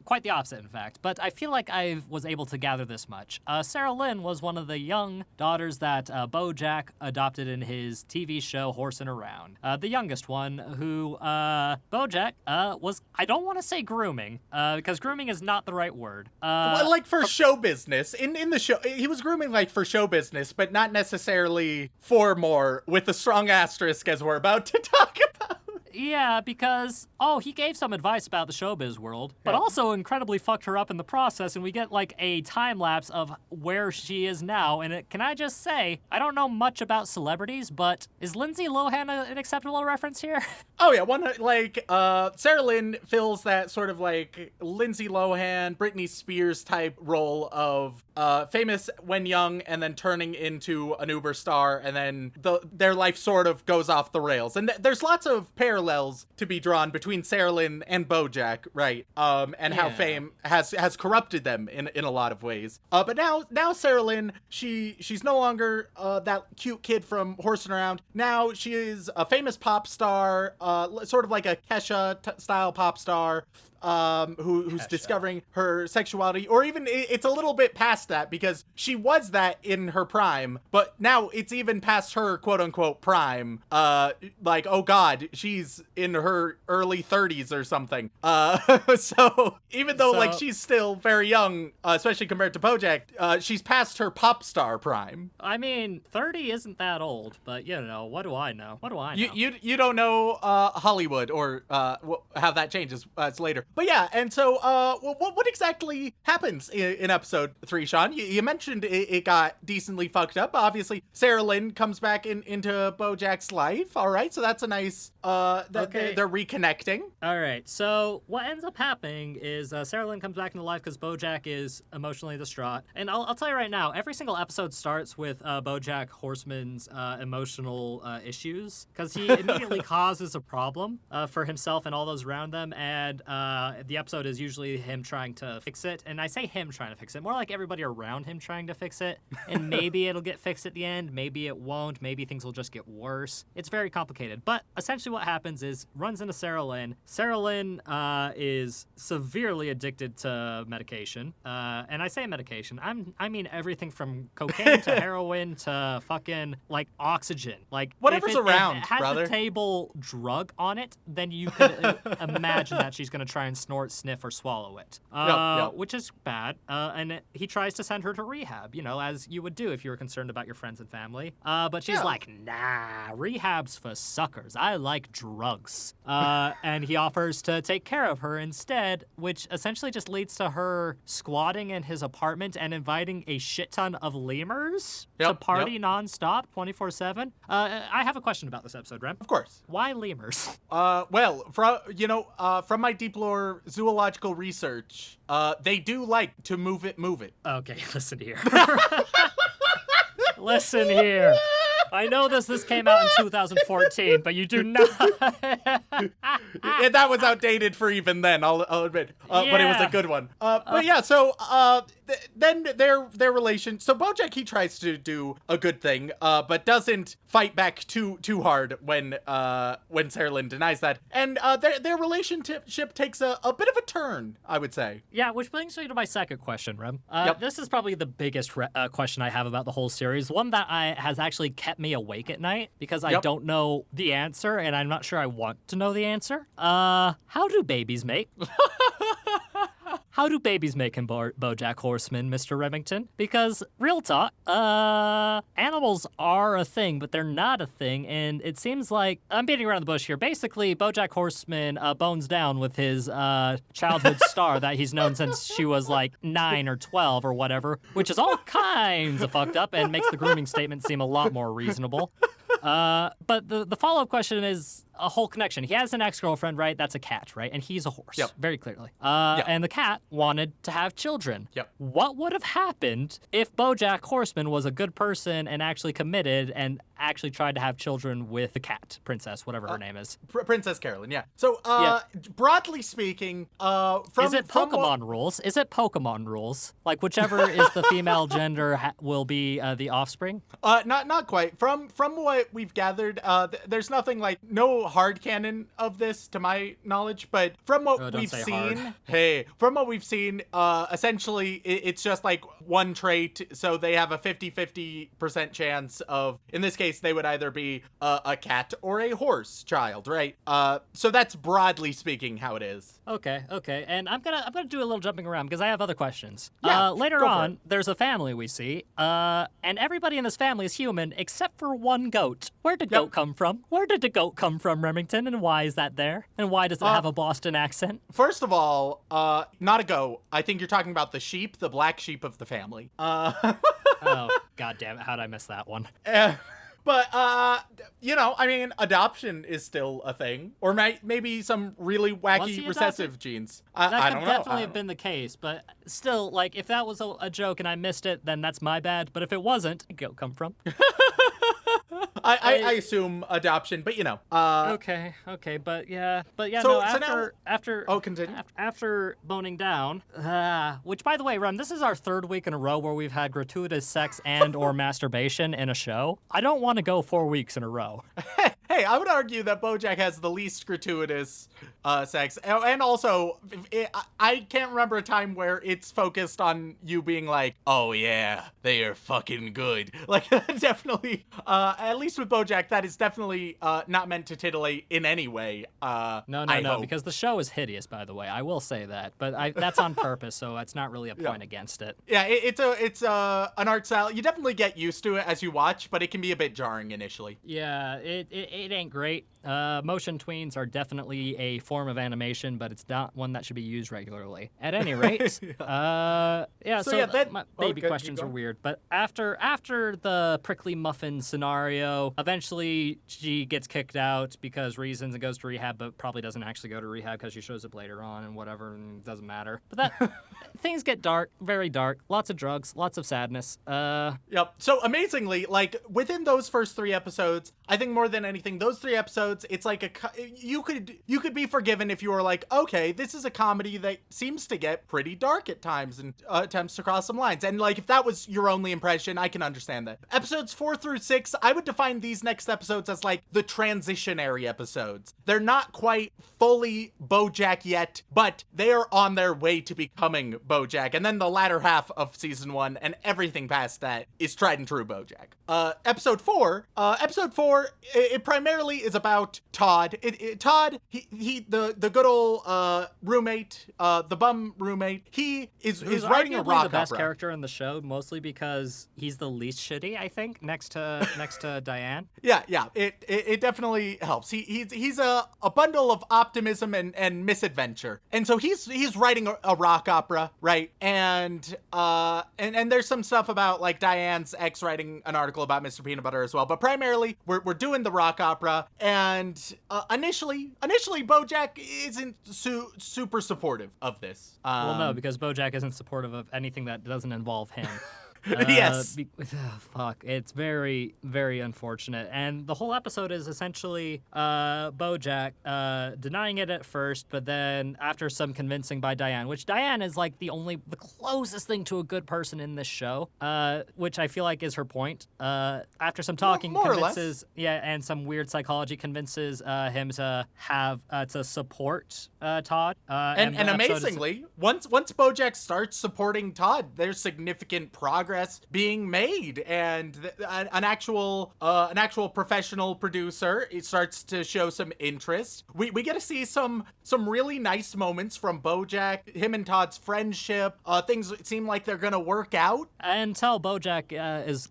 Speaker 2: Quite the opposite, in fact. But I feel like I was able to gather this much. Sarah Lynn was one of the young daughters that Bojack adopted in his TV show Horsin' Around. The youngest one, who Bojack was. I don't want to say grooming, because grooming is not the right word.
Speaker 3: Like for show business. In the show, he was grooming like for show business, but not necessarily for more, with a strong asterisk as we're about to talk about.
Speaker 2: Yeah, because, he gave some advice about the showbiz world, but also incredibly fucked her up in the process, and we get, like, a time-lapse of where she is now, and can I just say, I don't know much about celebrities, but is Lindsay Lohan an acceptable reference here?
Speaker 3: Oh, yeah, Sarah Lynn fills that sort of, like, Lindsay Lohan, Britney Spears type role of famous when young, and then turning into an uber star, and then their life sort of goes off the rails. And there's lots of parallels parallels to be drawn between Sarah Lynn and Bojack, right? And how
Speaker 2: Yeah.
Speaker 3: fame has corrupted them in a lot of ways. But now Sarah Lynn, she's no longer that cute kid from horsing around. Now she is a famous pop star, sort of like a Kesha style pop star. Who's discovering her sexuality, or even it's a little bit past that, because she was that in her prime, but now it's even past her quote unquote prime. Like, oh god, she's in her early 30s or something. So even though like she's still very young, especially compared to Bojack, she's past her pop star prime.
Speaker 2: I mean, 30 isn't that old, but you know, what do I know? What do I know?
Speaker 3: You don't know Hollywood or how that changes. It's later. But yeah, and so what exactly happens in episode 3, Sean? You mentioned it got decently fucked up. Obviously, Sarah Lynn comes back into Bojack's life. All right, so that's a nice
Speaker 2: Okay.
Speaker 3: they're reconnecting.
Speaker 2: All right, so what ends up happening is Sarah Lynn comes back into life because Bojack is emotionally distraught. And I'll tell you right now, every single episode starts with Bojack Horseman's emotional issues, because he immediately causes a problem for himself and all those around them. And the episode is usually him trying to fix it. And I say him trying to fix it, more like everybody around him trying to fix it. And maybe it'll get fixed at the end, maybe it won't, maybe things will just get worse. It's very complicated. But essentially what happens is runs into Sarah Lynn. Sarah Lynn is severely addicted to medication. And I say medication, I mean everything from cocaine to heroin to fucking like oxygen. Like
Speaker 3: Whatever's around,
Speaker 2: if it has
Speaker 3: brother.
Speaker 2: the table drug on it, then you could imagine that she's gonna try and snort, sniff, or swallow it.
Speaker 3: Yep.
Speaker 2: Which is bad. And he tries to send her to rehab, you know, as you would do if you were concerned about your friends and family. But she's
Speaker 3: Yeah.
Speaker 2: like, nah, rehab's for suckers. I like drugs. And he offers to take care of her instead, which essentially just leads to her squatting in his apartment and inviting a shit ton of lemurs to
Speaker 3: Yep,
Speaker 2: party
Speaker 3: yep.
Speaker 2: nonstop, 24/7. I have a question about this episode, Rem.
Speaker 3: Of course.
Speaker 2: Why lemurs?
Speaker 3: Well, from my deep lore zoological research, they do like to move it.
Speaker 2: Okay, listen here. Listen here. I know this came out in 2014, but you do not.
Speaker 3: That was outdated for even then, I'll admit. But it was a
Speaker 2: Yeah.
Speaker 3: good one. But yeah, so then their relation. So Bojack, he tries to do a good thing, but doesn't fight back too hard when Sarah Lynn denies that, and their relationship takes a bit of a turn, I would say.
Speaker 2: Yeah, which brings me to my second question, Rem.
Speaker 3: Yep.
Speaker 2: This is probably the biggest question I have about the whole series. One that has actually kept me awake at night because I
Speaker 3: Yep.
Speaker 2: don't know the answer, and I'm not sure I want to know the answer. How do babies make? How do babies make in Bojack Horseman, Mr. Remington? Because, real talk, animals are a thing, but they're not a thing, and it seems like, I'm beating around the bush here. Basically, Bojack Horseman bones down with his childhood star that he's known since she was like 9 or 12 or whatever, which is all kinds of fucked up and makes the grooming statement seem a lot more reasonable. But the follow-up question is a whole connection. He has an ex-girlfriend, right? That's a cat, right? And he's a horse,
Speaker 3: Yep.
Speaker 2: very clearly.
Speaker 3: Yep.
Speaker 2: And the cat wanted to have children.
Speaker 3: Yep.
Speaker 2: What would have happened if Bojack Horseman was a good person and actually committed and actually tried to have children with the cat, princess, whatever her name is?
Speaker 3: Princess Carolyn, yeah. So, broadly speaking, from
Speaker 2: Is it
Speaker 3: from
Speaker 2: Pokemon
Speaker 3: what-
Speaker 2: rules? Is it Pokemon rules? Like whichever is the female gender will be the offspring?
Speaker 3: Not quite. From what we've gathered, there's nothing like no hard canon of this to my knowledge, but from what
Speaker 2: Oh, don't
Speaker 3: we've
Speaker 2: say
Speaker 3: seen,
Speaker 2: hard.
Speaker 3: from what we've seen, essentially it's just like one trait, so they have a 50-50% chance of, in this case, they would either be a cat or a horse child, right? So that's broadly speaking how it is.
Speaker 2: Okay. And I'm gonna do a little jumping around because I have other questions.
Speaker 3: Yeah,
Speaker 2: Later
Speaker 3: go for
Speaker 2: on,
Speaker 3: it.
Speaker 2: there's a family we see, and everybody in this family is human except for one goat. Where did goat come from? Where did the goat come from, Remington? And why is that there? And why does it have a Boston accent?
Speaker 3: First of all, not a goat. I think you're talking about the sheep, the black sheep of the family.
Speaker 2: Oh, god damn it! How did I miss that one?
Speaker 3: But, I mean, adoption is still a thing. Or maybe some really
Speaker 2: Was
Speaker 3: wacky
Speaker 2: he
Speaker 3: recessive genes.
Speaker 2: That
Speaker 3: I
Speaker 2: could
Speaker 3: don't know.
Speaker 2: definitely have been the case, but still, like, if that was a joke and I missed it, then that's my bad. But if it wasn't, where'd goat come from?
Speaker 3: I assume adoption, but
Speaker 2: Okay, but yeah,
Speaker 3: So-
Speaker 2: no,
Speaker 3: so now-
Speaker 2: after
Speaker 3: continue.
Speaker 2: after boning down, which by the way, Rem, this is our third week in a row where we've had gratuitous sex and or masturbation in a show. I don't want to go 4 weeks in a row.
Speaker 3: Hey, I would argue that Bojack has the least gratuitous sex, and also I can't remember a time where it's focused on you being like, "Oh yeah, they are fucking good." Like definitely, at least with Bojack, that is definitely not meant to titillate in any way.
Speaker 2: No,
Speaker 3: I hope.
Speaker 2: because the show is hideous, by the way. I will say that, but that's on purpose, so it's not really a point against it.
Speaker 3: Yeah, it's an art style. You definitely get used to it as you watch, but it can be a bit jarring initially.
Speaker 2: Yeah, it ain't great. Motion tweens are definitely a form of animation, but it's not one that should be used regularly. At any rate, so
Speaker 3: then-
Speaker 2: my
Speaker 3: Oh,
Speaker 2: baby
Speaker 3: good,
Speaker 2: questions
Speaker 3: keep
Speaker 2: are
Speaker 3: going.
Speaker 2: weird. But after the prickly muffin scenario, eventually she gets kicked out because reasons and goes to rehab, but probably doesn't actually go to rehab because she shows up later on and whatever, and it doesn't matter. But that things get dark, very dark. Lots of drugs, lots of sadness.
Speaker 3: Yep. So amazingly, like within those first 3 episodes, I think more than anything, those 3 episodes, it's like you could be forgiven if you were like, okay, this is a comedy that seems to get pretty dark at times and attempts to cross some lines. And like if that was your only impression, I can understand that. Episodes 4 through 6, I would define these next episodes as like the transitionary episodes. They're not quite fully Bojack yet, but they are on their way to becoming Bojack. And then the latter half of season 1 and everything past that is tried and true Bojack. Episode 4, it primarily is about Todd. Todd, he the good old roommate, the bum roommate. He is writing a
Speaker 2: arguably
Speaker 3: rock
Speaker 2: the best
Speaker 3: opera.
Speaker 2: character in the show, mostly because he's the least shitty, I think, next to Diane.
Speaker 3: Yeah. It definitely helps. He's a bundle of optimism and misadventure. And so he's writing a rock opera, right? And there's some stuff about like Diane's ex writing an article about Mr. Peanut Butter as well. But primarily we're doing the rock opera. And initially Bojack isn't super supportive of this.
Speaker 2: Well, no, because Bojack isn't supportive of anything that doesn't involve him.
Speaker 3: Yes.
Speaker 2: Fuck. It's very, very unfortunate. And the whole episode is essentially Bojack denying it at first, but then after some convincing by Diane, which Diane is like the closest thing to a good person in this show, which I feel like is her point. After some talking,
Speaker 3: more or less.
Speaker 2: convinces, and some weird psychology convinces him to have to support Todd.
Speaker 3: And
Speaker 2: the episode is-
Speaker 3: amazingly, once Bojack starts supporting Todd, there's significant progress being made, and an actual professional producer, it starts to show some interest. We get to see some really nice moments from Bojack, him and Todd's friendship. Things seem like they're gonna work out.
Speaker 2: Until Bojack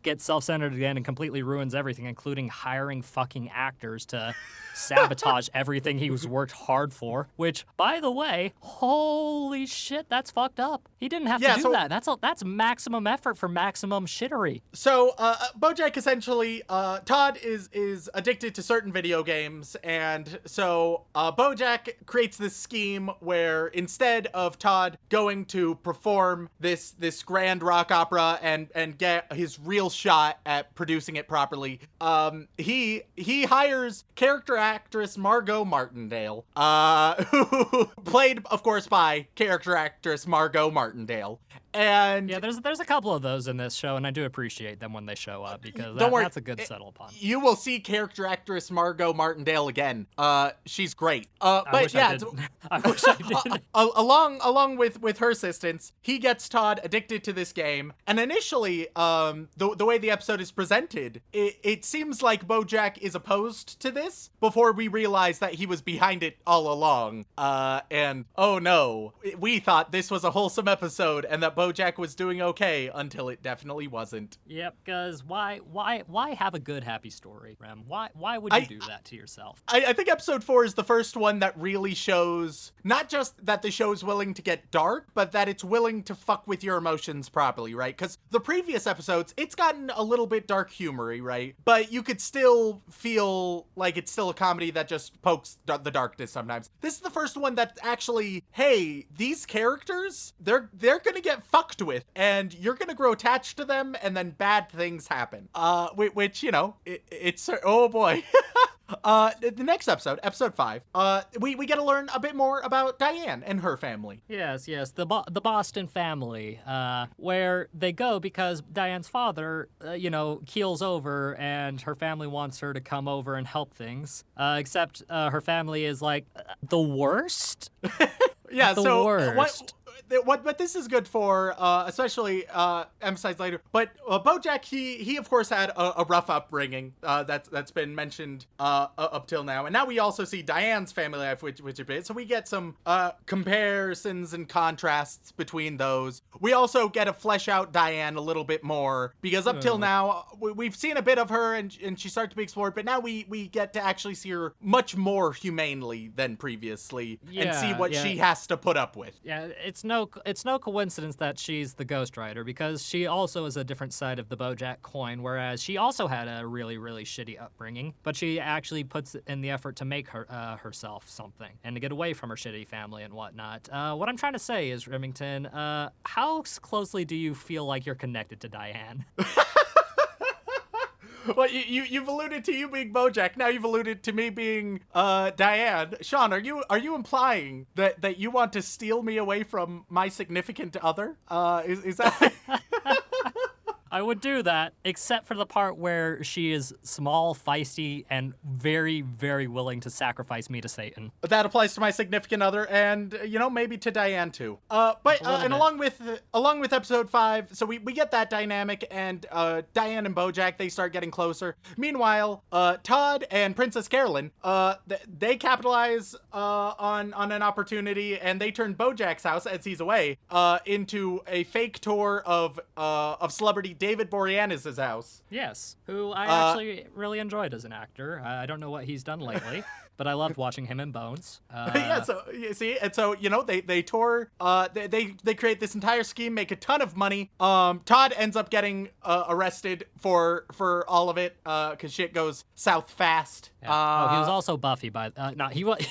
Speaker 2: gets self-centered again and completely ruins everything, including hiring fucking actors to sabotage everything he was worked hard for. Which, by the way, holy shit, that's fucked up. He didn't have to do
Speaker 3: so-
Speaker 2: that. That's maximum effort for maximum shittery.
Speaker 3: So, Bojack essentially, Todd is addicted to certain video games, and so Bojack creates this scheme where instead of Todd going to perform this grand rock opera and get his real shot at producing it properly, he hires character actress Margot Martindale, who played, of course, by character actress Margot Martindale. And
Speaker 2: Yeah, there's a couple of those in this show, and I do appreciate them when they show up because
Speaker 3: Don't worry.
Speaker 2: that's a good subtle pun.
Speaker 3: you will see character actress Margot Martindale again. She's great.
Speaker 2: I
Speaker 3: But
Speaker 2: wish
Speaker 3: yeah,
Speaker 2: I didn't. I wish I didn't.
Speaker 3: along with her assistance, he gets Todd addicted to this game. And initially, the way the episode is presented, it seems like Bojack is opposed to this before we realize that he was behind it all along. And oh no, we thought this was a wholesome episode and that Bojack was doing okay until it definitely wasn't.
Speaker 2: Yep, because why have a good happy story, Rem? Why would you do that to yourself?
Speaker 3: I think episode 4 is the first one that really shows not just that the show is willing to get dark, but that it's willing to fuck with your emotions properly, right? Because the previous episodes, it's gotten a little bit dark humory, right? But you could still feel like it's still a comedy that just pokes the darkness sometimes. This is the first one that actually, hey, these characters, they're gonna get fucked with, and you're gonna grow attached to them, and then bad things happen. Which, you know, it's oh boy. The next episode, episode 5, we get to learn a bit more about Diane and her family.
Speaker 2: Yes, the Boston family, where they go because Diane's father, keels over and her family wants her to come over and help things. Except her family is like the worst.
Speaker 3: Yeah,
Speaker 2: the
Speaker 3: so
Speaker 2: worst.
Speaker 3: What this is good for, especially emphasized later, but Bojack, he of course had a rough upbringing that's been mentioned up till now, and now we also see Diane's family life, which a bit, so we get some comparisons and contrasts between those. We also get to flesh out Diane a little bit more, because up till now we've seen a bit of her and she started to be explored, but now we get to actually see her much more humanely than previously, and see what she has to put up with.
Speaker 2: Yeah, it's no coincidence that she's the Ghost Rider, because she also is a different side of the Bojack coin, whereas she also had a really, really shitty upbringing, but she actually puts in the effort to make herself something and to get away from her shitty family and whatnot. What I'm trying to say is, Remington, how closely do you feel like you're connected to Diane?
Speaker 3: Well, you've alluded to you being Bojack. Now you've alluded to me being Diane. Sean, are you implying that you want to steal me away from my significant other? Is that?
Speaker 2: I would do that, except for the part where she is small, feisty, and very, very willing to sacrifice me to Satan.
Speaker 3: That applies to my significant other, and maybe to Diane too. Along with episode 5, so we get that dynamic, and Diane and Bojack, they start getting closer. Meanwhile, Todd and Princess Carolyn, they capitalize on an opportunity, and they turn Bojack's house, as he's away, into a fake tour of celebrity David Boreanaz's house.
Speaker 2: Yes, who I actually really enjoyed as an actor. I don't know what he's done lately, but I loved watching him in Bones.
Speaker 3: Yeah, so you see, and so they tour. They create this entire scheme, make a ton of money. Todd ends up getting arrested for all of it because shit goes south fast.
Speaker 2: Yeah. He was also Buffy he was. Well, no, he was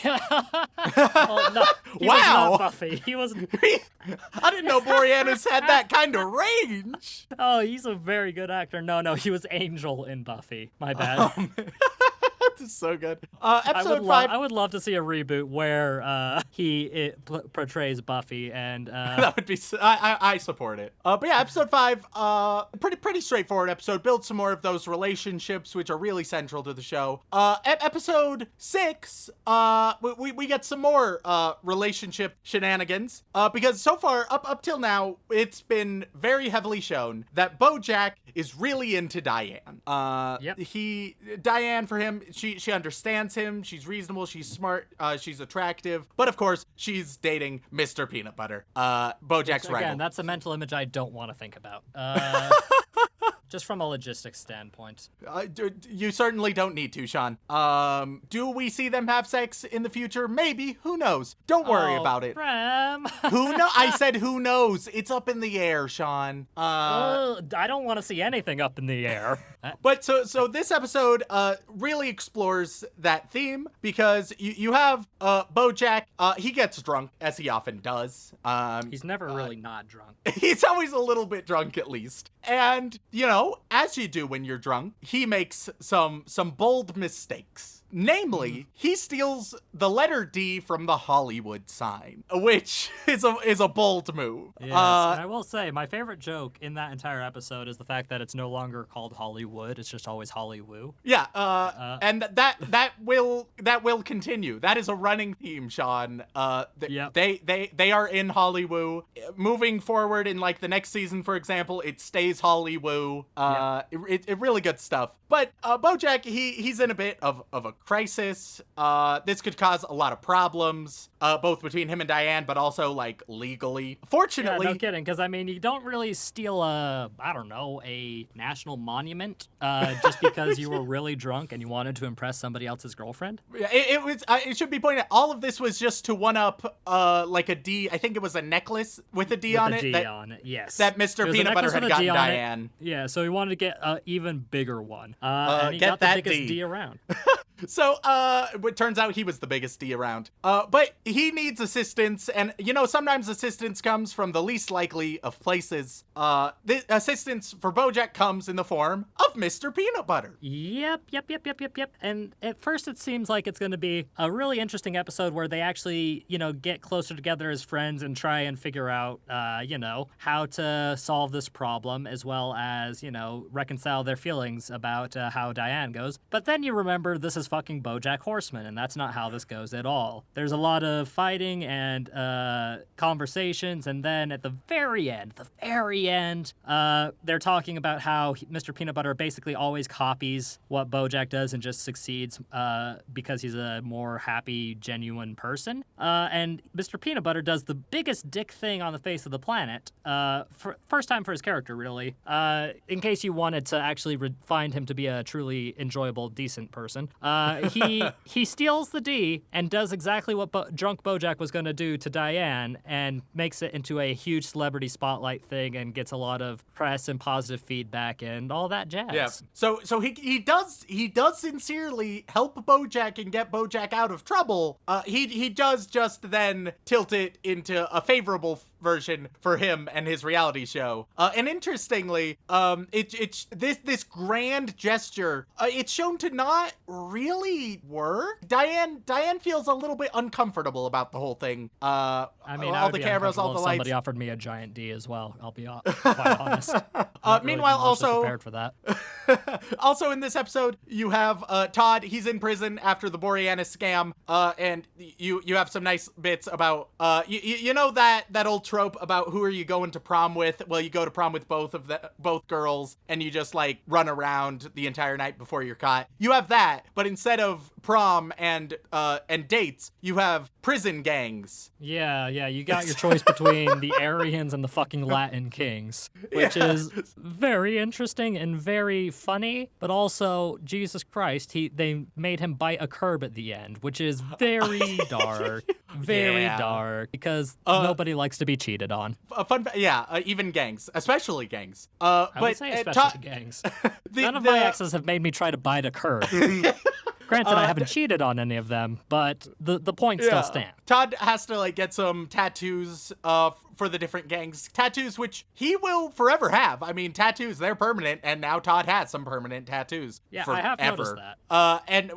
Speaker 2: not Buffy. He was.
Speaker 3: I didn't know Boreanaz had that kind of range.
Speaker 2: Oh, he's a very good actor. No, he was Angel in Buffy. My bad.
Speaker 3: This is so good. Episode 5.
Speaker 2: I would love to see a reboot where he portrays Buffy, and
Speaker 3: that would be. I support it. But yeah, episode 5. Pretty straightforward episode. Build some more of those relationships, which are really central to the show. Episode 6. We get some more relationship shenanigans. Because so far up till now, it's been very heavily shown that Bojack is really into Diane.
Speaker 2: Yep.
Speaker 3: Diane, for him, she understands him. She's reasonable. She's smart. She's attractive. But of course, she's dating Mr. Peanut Butter. Bojack's rival.
Speaker 2: Again, that's a mental image I don't want to think about. Just from a logistics standpoint.
Speaker 3: You certainly don't need to, Sean. Do we see them have sex in the future? Maybe. Who knows? Don't worry about it.
Speaker 2: Bram.
Speaker 3: Who know? I said who knows. It's up in the air, Sean.
Speaker 2: I don't want to see anything up in the air.
Speaker 3: But so this episode really explores that theme, because you have Bojack. He gets drunk, as he often does.
Speaker 2: He's never really not drunk.
Speaker 3: He's always a little bit drunk, at least. And, as you do when you're drunk, he makes some bold mistakes. Namely, he steals the letter D from the Hollywood sign, which is a bold move.
Speaker 2: Yes, and I will say, my favorite joke in that entire episode is the fact that it's no longer called Hollywood; it's just always Hollywoo.
Speaker 3: Yeah, and that will continue. That is a running theme, Sean.
Speaker 2: Yep.
Speaker 3: They are in Hollywoo. Moving forward in like the next season, for example, it stays Hollywoo. It really good stuff. But Bojack, he's in a bit of a crisis. This could cause a lot of problems, both between him and Diane, but also like legally. Fortunately,
Speaker 2: no kidding, because you don't really steal a national monument just because you were really drunk and you wanted to impress somebody else's girlfriend.
Speaker 3: Yeah, it was. It should be pointed out, all of this was just to one up like a D. I think it was a necklace with a D on it.
Speaker 2: Yes.
Speaker 3: That Mr. Peanut Butter had gotten Diane.
Speaker 2: Yeah, so he wanted to get an even bigger one. And he got the biggest D around.
Speaker 3: So, it turns out he was the biggest D around. But he needs assistance, and, sometimes assistance comes from the least likely of places. The assistance for Bojack comes in the form of Mr. Peanut Butter.
Speaker 2: Yep. And at first it seems like it's going to be a really interesting episode where they actually, get closer together as friends and try and figure out, how to solve this problem, as well as, reconcile their feelings about how Diane goes. But then you remember this is fucking Bojack Horseman, and that's not how this goes at all. There's a lot of fighting and conversations, and then at the very end, they're talking about how Mr. Peanut Butter basically always copies what Bojack does and just succeeds because he's a more happy, genuine person. And Mr. Peanut Butter does the biggest dick thing on the face of the planet, first time for his character, really. In case you wanted to actually find him to be a truly enjoyable, decent person, he steals the D and does exactly what drunk Bojack was going to do to Diane, and makes it into a huge celebrity spotlight thing and gets a lot of press and positive feedback and all that jazz.
Speaker 3: Yeah. So he does sincerely help Bojack and get Bojack out of trouble. He does just then tilt it into a favorable version for him and his reality show. And interestingly, it's this grand gesture, it's shown to not really work. Diane feels a little bit uncomfortable about the whole thing.
Speaker 2: I mean,
Speaker 3: all the cameras, all the lights.
Speaker 2: Somebody offered me a giant D as well. I'll be quite honest.
Speaker 3: Meanwhile, also
Speaker 2: prepared for that.
Speaker 3: Also in this episode, you have Todd. He's in prison after the Boreanaz scam, and you have some nice bits about you know that old trope about who are you going to prom with? Well, you go to prom with both girls, and you just like run around the entire night before you're caught. You have that, but instead of prom and dates, you have prison gangs.
Speaker 2: Yeah, you got your choice between the Aryans and the fucking Latin Kings, which is very interesting and very funny, but also, Jesus Christ, they made him bite a curb at the end, which is very dark, dark, because nobody likes to be cheated on.
Speaker 3: Even gangs, especially gangs.
Speaker 2: I would say especially gangs. None of my exes have made me try to bite a curb. Granted, I haven't cheated on any of them, but the point still stands.
Speaker 3: Todd has to get some tattoos for the different gangs. Tattoos which he will forever have. I mean, tattoos, they're permanent, and now Todd has some permanent tattoos.
Speaker 2: Yeah,
Speaker 3: forever.
Speaker 2: I have noticed that.
Speaker 3: And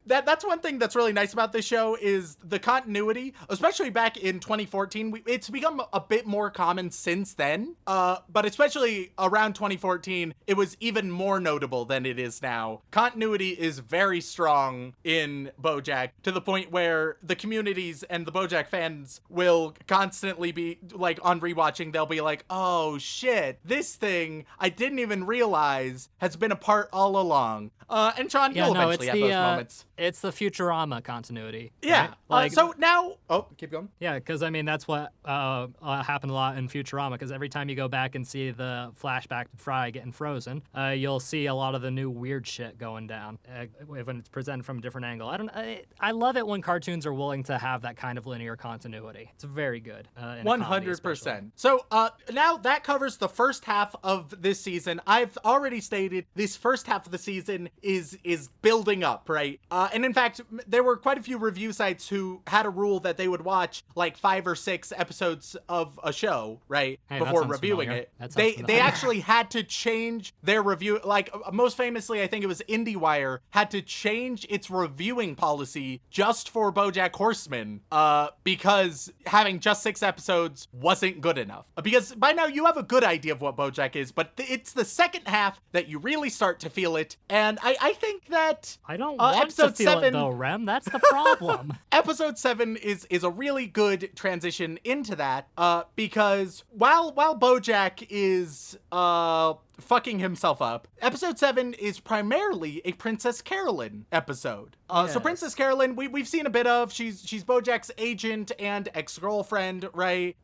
Speaker 3: that's one thing that's really nice about this show is the continuity, especially back in 2014. It's become a bit more common since then, but especially around 2014, it was even more notable than it is now. Continuity is very strong in Bojack, to the point where the communities and the Bojack fans will constantly be on rewatching, they'll be like, oh shit, this thing I didn't even realize has been a part all along. And Sean, you'll eventually have those moments.
Speaker 2: It's the Futurama continuity.
Speaker 3: Yeah.
Speaker 2: Right?
Speaker 3: So now, keep going.
Speaker 2: Yeah, because I mean, that's what happened a lot in Futurama, because every time you go back and see the flashback to Fry getting frozen, you'll see a lot of the new weird shit going down when it's presented from a different angle. I love it when cartoons are willing to have that kind of linear continuity. It's very good.
Speaker 3: 100%. So now that covers the first half of this season. I've already stated this first half of the season is building up, right? And in fact, there were quite a few review sites who had a rule that they would watch 5 or 6 episodes of a show, right, before reviewing it. They actually had to change their review. Most famously, I think it was IndieWire had to change its reviewing policy just for Bojack Horseman because having just 6 episodes wasn't good enough. Because by now you have a good idea of what Bojack is, but it's the second half that you really start to feel it. And I think that
Speaker 2: I don't want to feel it though, Rem. That's the problem.
Speaker 3: Episode 7 is a really good transition into that, because while Bojack is fucking himself up, episode 7 is primarily a Princess Carolyn episode.
Speaker 2: Yes.
Speaker 3: So Princess Carolyn, we've seen a bit of. She's Bojack's agent and ex-girlfriend, right?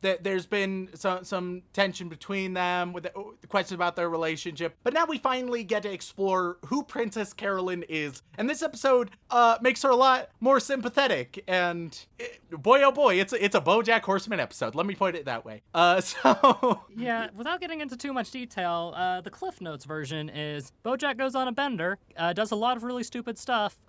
Speaker 3: There's been some tension between them with the questions about their relationship, but now we finally get to explore who Princess Carolyn is, and this episode makes her a lot more sympathetic. And boy, oh boy, it's a Bojack Horseman episode. Let me put it that way. So
Speaker 2: yeah, without getting into too much detail, nutshell, the Cliff Notes version is Bojack goes on a bender, does a lot of really stupid stuff.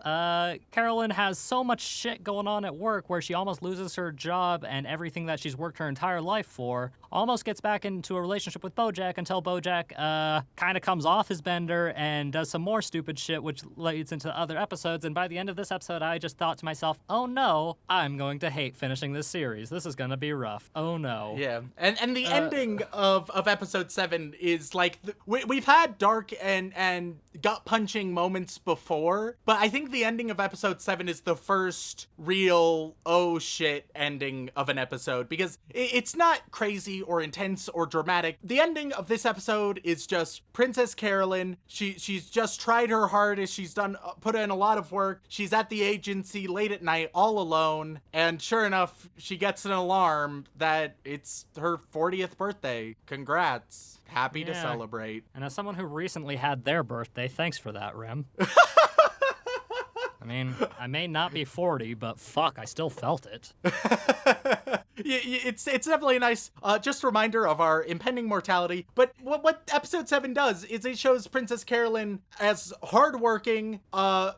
Speaker 2: Carolyn has so much shit going on at work where she almost loses her job and everything that she's worked her entire life for, almost gets back into a relationship with Bojack until Bojack kind of comes off his bender and does some more stupid shit, which leads into other episodes. And by the end of this episode, I just thought to myself, oh no, I'm going to hate finishing this series. This is going to be rough. Oh no.
Speaker 3: Yeah, and the ending of episode 7 is like we've had dark and gut punching moments before, but I think the ending of episode 7 is the first real oh shit ending of an episode, because it's not crazy or intense or dramatic. The ending of this episode is just Princess Carolyn. She's just tried her hardest. She's put in a lot of work. She's at the agency late at night all alone, and sure enough, she gets an alarm that it's her 40th birthday. Congrats. Happy to celebrate.
Speaker 2: And as someone who recently had their birthday, thanks for that, Rem. I mean, I may not be 40, but fuck, I still felt it.
Speaker 3: It's definitely a nice just reminder of our impending mortality. But what episode 7 does is it shows Princess Carolyn as hardworking,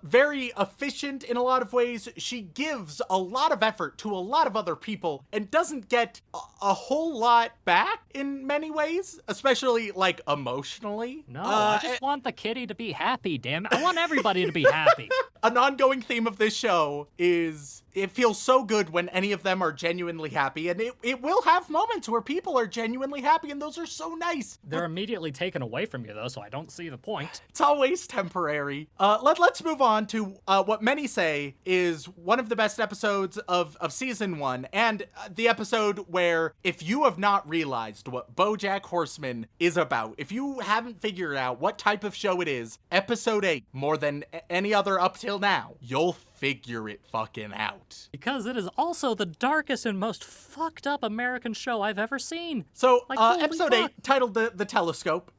Speaker 3: very efficient in a lot of ways. She gives a lot of effort to a lot of other people and doesn't get a whole lot back in many ways, especially like emotionally.
Speaker 2: No, I just want the kitty to be happy, damn it. I want everybody to be happy.
Speaker 3: An ongoing theme of this show is it feels so good when any of them are genuinely happy, and it will have moments where people are genuinely happy, and those are so nice.
Speaker 2: They're immediately taken away from you, though, so I don't see the point.
Speaker 3: It's always temporary. Let's move on to what many say is one of the best episodes of season 1, and the episode where, if you have not realized what Bojack Horseman is about, if you haven't figured out what type of show it is, episode 8, more than any other up till now, you'll figure it fucking out.
Speaker 2: Because it is also the darkest and most fucked up American show I've ever seen.
Speaker 3: So,
Speaker 2: Holy
Speaker 3: episode
Speaker 2: fuck.
Speaker 3: 8, titled The Telescope,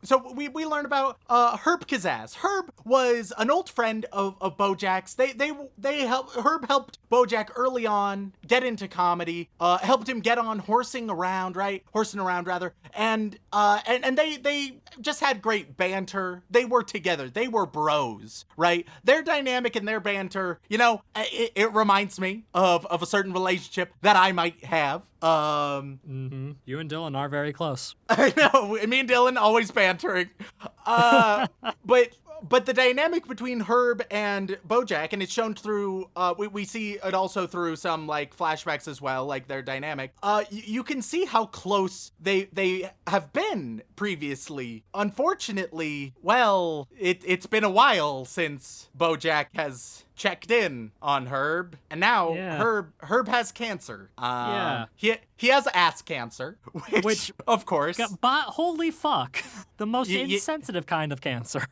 Speaker 3: so we learn about Herb Kazaz. Herb was an old friend of Bojack's. Herb helped Bojack early on get into comedy, helped him get on horsing around, and they just had great banter. They were together. They were bros, right? Their dynamic and their banter, it reminds me of a certain relationship that I might have.
Speaker 2: You and Dylan are very close.
Speaker 3: I know, me and Dylan always bantering. But the dynamic between Herb and Bojack, and it's shown through, we see it also through some, like, flashbacks as well, like, their dynamic. You can see how close they have been previously. Unfortunately, well, it's been a while since Bojack has checked in on Herb, and now Herb has cancer. He has ass cancer, which of course.
Speaker 2: But holy fuck, the most insensitive kind of cancer.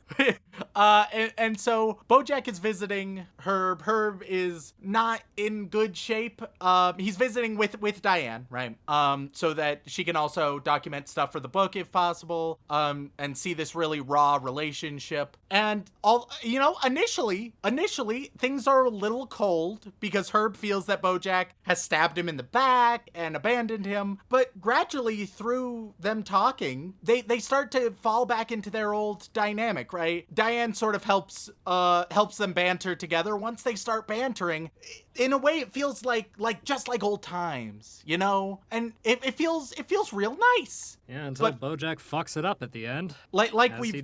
Speaker 3: And so Bojack is visiting Herb. Herb is not in good shape. He's visiting with Diane, right? So that she can also document stuff for the book if possible, and see this really raw relationship. And initially things are a little cold because Herb feels that Bojack has stabbed him in the back and abandoned him. But gradually through them talking, they start to fall back into their old dynamic, right? Diane sort of helps them banter together. Once they start bantering, in a way it feels like just like old times, and it feels real nice.
Speaker 2: Yeah, until Bojack fucks it up at the end.
Speaker 3: Like we've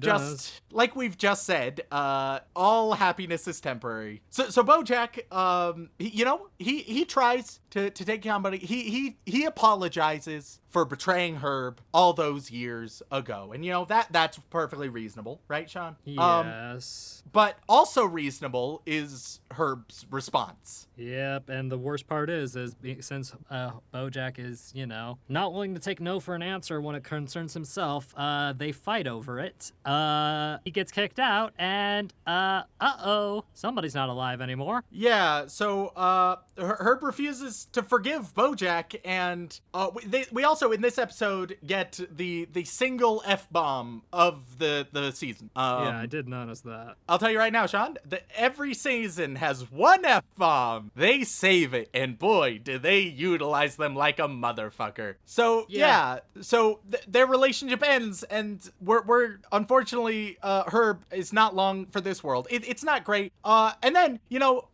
Speaker 3: just said, all happiness is temporary. So Bojack, he tries to take somebody. He apologizes for betraying Herb all those years ago, and that's perfectly reasonable, right, Sean?
Speaker 2: Yes.
Speaker 3: But also reasonable is Herb's response.
Speaker 2: Yep, and the worst part is since Bojack is, not willing to take no for an answer when it concerns himself, they fight over it. He gets kicked out, and somebody's not alive anymore.
Speaker 3: Yeah, so Herb refuses to forgive Bojack, and we also in this episode get the single F-bomb of the season.
Speaker 2: Yeah, I did notice that.
Speaker 3: I'll tell you right now, Sean, every season has one F-bomb. They save it, and boy, do they utilize them like a motherfucker. So, so their relationship ends, and we're unfortunately, Herb is not long for this world. It's not great. And then,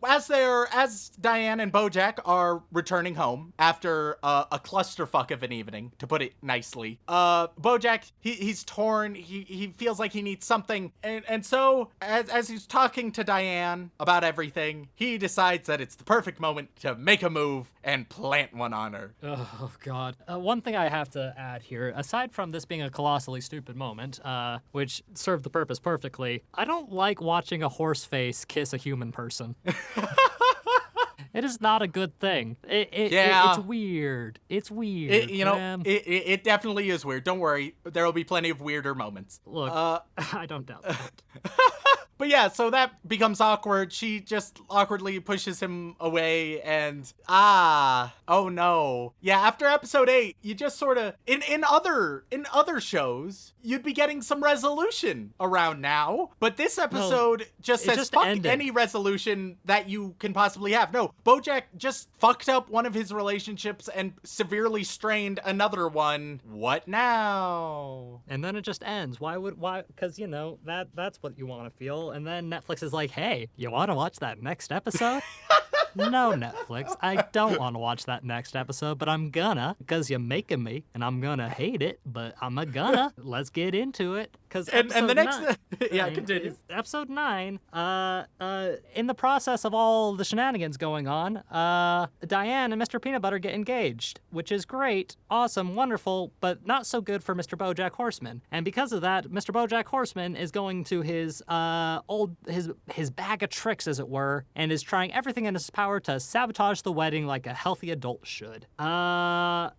Speaker 3: as Diane and Bojack are returning home after a clusterfuck of an evening, to put it nicely, Bojack, he's torn. He feels like he needs something. And so, as he's talking to Diane about everything, he decides that it's the perfect moment to make a move and plant one on her.
Speaker 2: Oh, God. One thing I have to add here, aside from this being a colossally stupid moment, which served the purpose perfectly, I don't like watching a horse face kiss a human person. It is not a good thing. It's weird. It's weird.
Speaker 3: It definitely is weird. Don't worry. There will be plenty of weirder moments.
Speaker 2: Look, I don't doubt that.
Speaker 3: But yeah, so that becomes awkward. She just awkwardly pushes him away, and oh no. Yeah, after episode 8, you just sort of in other shows, you'd be getting some resolution around now. But this episode just says fuck any resolution that you can possibly have. No, Bojack just fucked up one of his relationships and severely strained another one. What now?
Speaker 2: And then it just ends. Why? Because that's what you want to feel. And then Netflix is like, hey, you want to watch that next episode? No, Netflix, I don't want to watch that next episode, but I'm gonna, because you're making me, and I'm gonna hate it, but I'm gonna. Let's get into it.
Speaker 3: And the next, continue.
Speaker 2: Episode 9, in the process of all the shenanigans going on, Diane and Mr. Peanut Butter get engaged, which is great, awesome, wonderful, but not so good for Mr. Bojack Horseman. And because of that, Mr. Bojack Horseman is going to his bag of tricks, as it were, and is trying everything in his power to sabotage the wedding like a healthy adult should.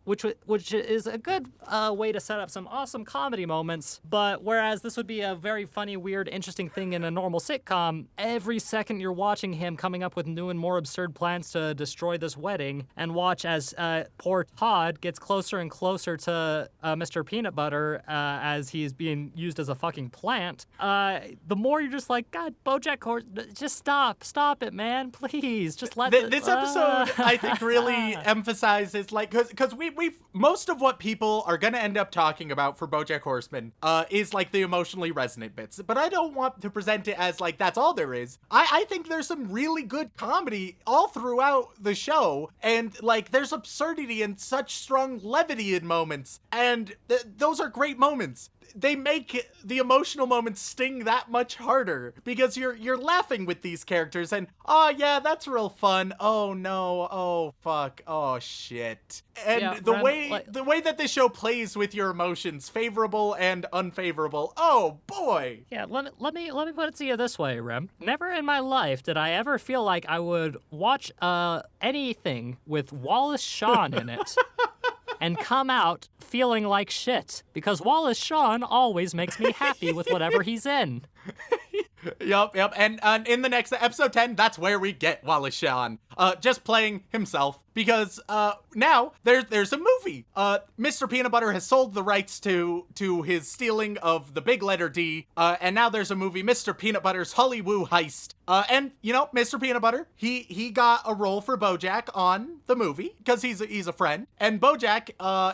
Speaker 2: Which is a good way to set up some awesome comedy moments, but whereas this would be a very funny, weird, interesting thing in a normal sitcom, every second you're watching him coming up with new and more absurd plans to destroy this wedding, and watch as poor Todd gets closer and closer to Mr. Peanut Butter as he's being used as a fucking plant, the more you're just like, God, Bojack Horseman, just stop it, man, please, just let
Speaker 3: this episode, I think, really emphasizes, like, because we've most of what people are gonna end up talking about for Bojack Horseman is like the emotionally resonant bits, but I don't want to present it as like that's all there is. I think there's some really good comedy all throughout the show, and like there's absurdity and such strong levity in moments, and those are great moments. They make the emotional moments sting that much harder because you're laughing with these characters, and oh yeah, that's real fun. Oh no, oh fuck, oh shit. And the way that this show plays with your emotions, favorable and unfavorable. Oh boy.
Speaker 2: Yeah, let me put it to you this way, Rem. Never in my life did I ever feel like I would watch anything with Wallace Shawn in it. And come out feeling like shit, because Wallace Shawn always makes me happy with whatever he's in.
Speaker 3: Yup. And in the next episode 10, that's where we get Wallace Shawn, just playing himself, because now there's a movie. Mr. Peanut Butter has sold the rights to his stealing of the big letter D, and now there's a movie, Mr. Peanut Butter's Hollywood Heist. And Mr. Peanut Butter, he got a role for Bojack on the movie because he's a friend, and Bojack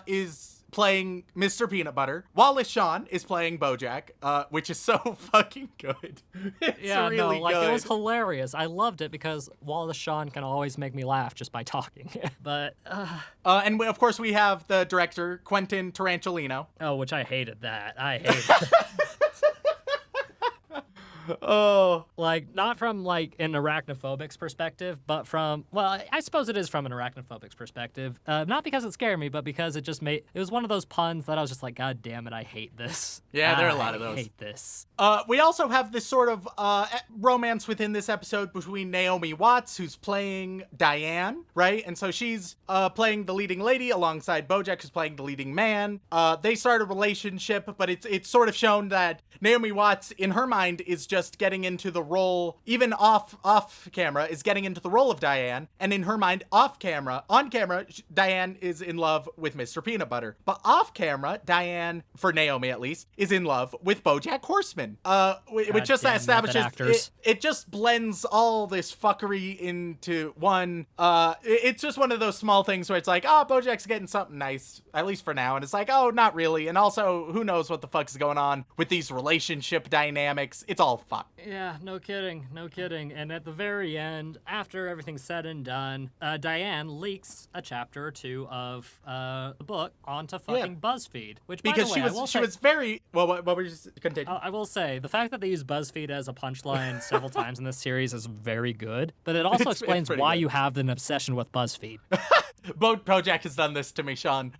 Speaker 3: is playing Mr. Peanut Butter. Wallace Shawn is playing Bojack, which is so fucking good. It's really good.
Speaker 2: It was hilarious. I loved it because Wallace Shawn can always make me laugh just by talking. But
Speaker 3: and of course we have the director Quentin Tarantulino.
Speaker 2: Oh, which I hated that. I hated that.
Speaker 3: Oh,
Speaker 2: like not from like an arachnophobic's perspective, but from, well, I suppose it is from an arachnophobic's perspective. Not because it scared me, but because it was one of those puns that I was just like, God damn it, I hate this.
Speaker 3: Yeah, there are a lot of those.
Speaker 2: I hate this.
Speaker 3: We also have this sort of romance within this episode between Naomi Watts, who's playing Diane, right? And so she's playing the leading lady alongside Bojack, who's playing the leading man. They start a relationship, but it's sort of shown that Naomi Watts, in her mind, is just just getting into the role, even off camera, is getting into the role of Diane. And in her mind, on camera, Diane is in love with Mr. Peanut Butter. But off camera, Diane, for Naomi at least, is in love with Bojack Horseman. Which just establishes it just blends all this fuckery into one. It's just one of those small things where it's like, oh, Bojack's getting something nice, at least for now. And it's like, oh, not really. And also, who knows what the fuck's going on with these relationship dynamics. It's all fucked.
Speaker 2: Yeah, no kidding. And at the very end, after everything's said and done, Diane leaks a chapter or two of the book onto fucking BuzzFeed. Which, by
Speaker 3: because
Speaker 2: the way,
Speaker 3: she was very well. What were you just continue?
Speaker 2: I will say the fact that they use BuzzFeed as a punchline several times in this series is very good, but it also explains why you have an obsession with BuzzFeed.
Speaker 3: Bojack has done this to me, Sean.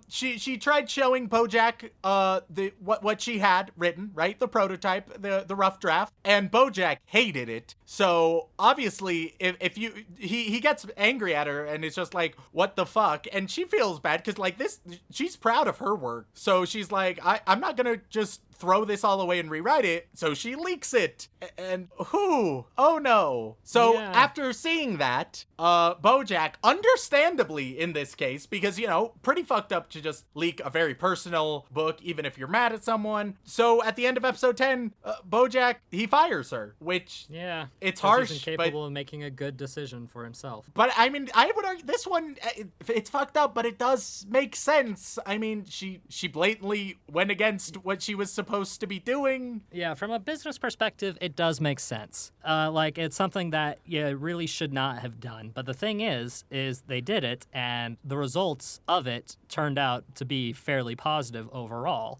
Speaker 3: She tried showing Bojack what she had written, right? The prototype, the rough draft, and Bojack hated it. So obviously, if he gets angry at her, and it's just like, what the fuck? And she feels bad because like she's proud of her work. So she's like, I'm not gonna just throw this all away and rewrite it. So she leaks it. And oh no. So after seeing that, Bojack, understandably in this case, because, pretty fucked up to just leak a very personal book, even if you're mad at someone. So at the end of episode 10, Bojack, he fires her, which it's harsh.
Speaker 2: He's incapable of making a good decision for himself.
Speaker 3: But I mean, I would argue this one, it's fucked up, but it does make sense. I mean, she blatantly went against what she was supposed to be doing.
Speaker 2: Yeah, from a business perspective, it does make sense. It's something that you really should not have done. But the thing is they did it, and the results of it turned out to be fairly positive overall.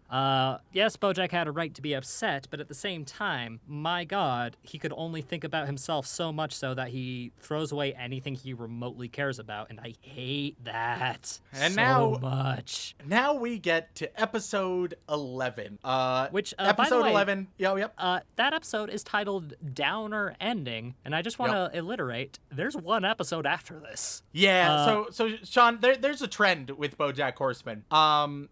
Speaker 2: Yes, Bojack had a right to be upset, but at the same time, my God, he could only think about himself so much so that he throws away anything he remotely cares about, and I hate that so much.
Speaker 3: Now we get to episode 11.
Speaker 2: Which,
Speaker 3: episode
Speaker 2: by the way,
Speaker 3: 11. Yep.
Speaker 2: That episode is titled Downer Ending, and I just want to alliterate, there's one episode after this.
Speaker 3: Yeah, so Sean, there's a trend with Bojack Horseman.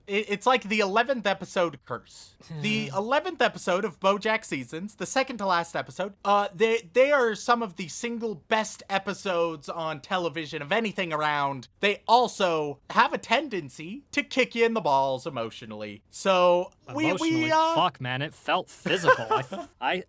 Speaker 3: It's like the 11th episode curse. The 11th episode of Bojack seasons, the second to last episode, they are some of the single best episodes on television of anything around. They also have a tendency to kick you in the balls emotionally. So
Speaker 2: fuck, man, it felt physical. I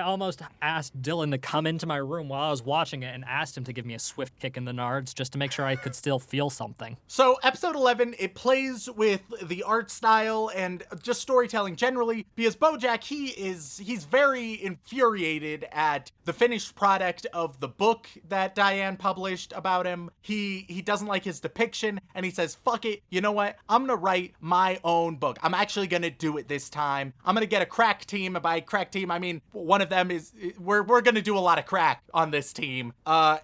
Speaker 2: almost asked Dylan to come into my room while I was watching it and asked him to give me a swift kick in the nards just to make sure I could still feel something.
Speaker 3: So episode 11, it plays with the art style and just storytelling generally, because Bojack, he's very infuriated at the finished product of the book that Diane published about him. He doesn't like his depiction, and he says, fuck it, you know what? I'm gonna write my own book. I'm actually gonna do it this time. I'm gonna get a crack team. By crack team, I mean one of them is we're gonna do a lot of crack on this team.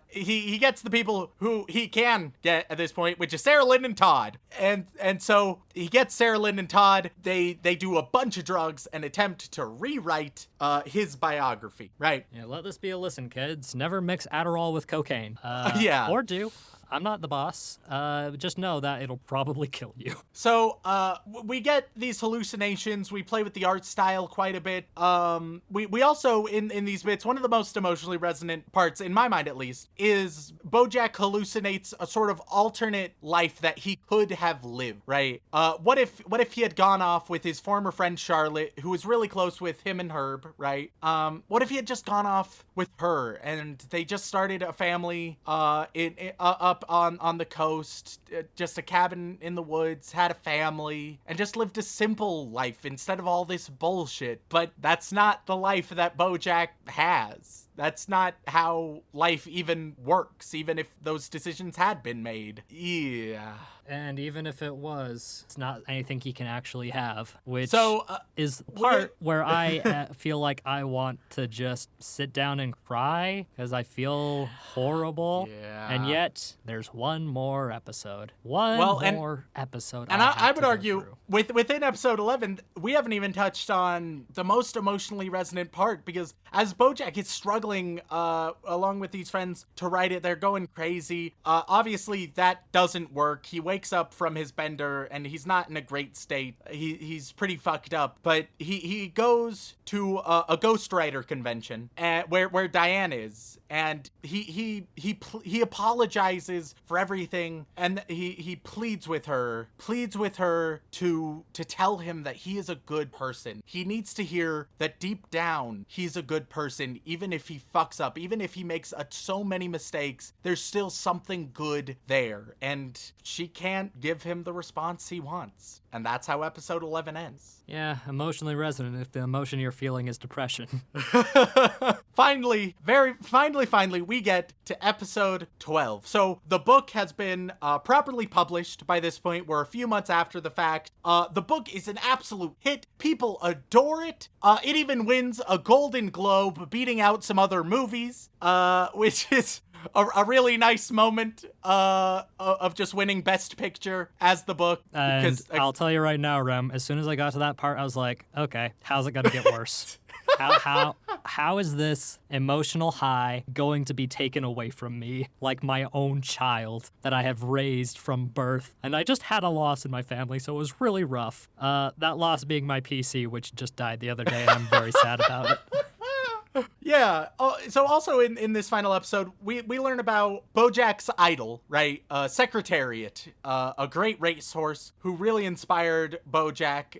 Speaker 3: He gets the people who he can get at this point, which is Sarah Lynn and Todd. And so he gets Sarah Lynn and Todd. They do a bunch of drugs and attempt to rewrite his biography, right?
Speaker 2: Yeah, let this be a listen, kids. Never mix Adderall with cocaine. Or do. I'm not the boss. Just know that it'll probably kill you.
Speaker 3: So, we get these hallucinations. We play with the art style quite a bit. We also, in these bits, one of the most emotionally resonant parts, in my mind at least, is Bojack hallucinates a sort of alternate life that he could have lived, right? What if he had gone off with his former friend Charlotte, who was really close with him and Herb, right? What if he had just gone off with her and they just started a family up on the coast, just a cabin in the woods, had a family, and just lived a simple life instead of all this bullshit. But that's not the life that Bojack has. That's not how life even works, even if those decisions had been made. Yeah.
Speaker 2: And even if it was, it's not anything he can actually have, which is the part where I feel like I want to just sit down and cry because I feel horrible.
Speaker 3: Yeah.
Speaker 2: And yet, there's one more episode. More episode.
Speaker 3: And I would argue, within episode 11, we haven't even touched on the most emotionally resonant part, because as Bojack is struggling struggling along with these friends to write it. They're going crazy. Obviously, that doesn't work. He wakes up from his bender and he's not in a great state. He's pretty fucked up. But he goes to a ghostwriter convention where Diane is, and he apologizes for everything, and he pleads with her to tell him that he is a good person. He needs to hear that deep down he's a good person, even if he fucks up, even if he makes so many mistakes, there's still something good there, and she can't give him the response he wants. And that's how episode 11 ends.
Speaker 2: Yeah, emotionally resonant if the emotion you're feeling is depression.
Speaker 3: Finally, we get to episode 12. So the book has been properly published by this point. We're a few months after the fact. The book is an absolute hit. People adore it. It even wins a Golden Globe, beating out some other movies, which is a really nice moment of just winning Best Picture as the book.
Speaker 2: And I'll tell you right now, Rem, as soon as I got to that part, I was like, okay, how's it gonna get worse? How is this emotional high going to be taken away from me like my own child that I have raised from birth? And I just had a loss in my family, so it was really rough. That loss being my PC, which just died the other day, and I'm very sad about it.
Speaker 3: Yeah. So also in this final episode, we learn about Bojack's idol, right? Secretariat, a great racehorse who really inspired Bojack,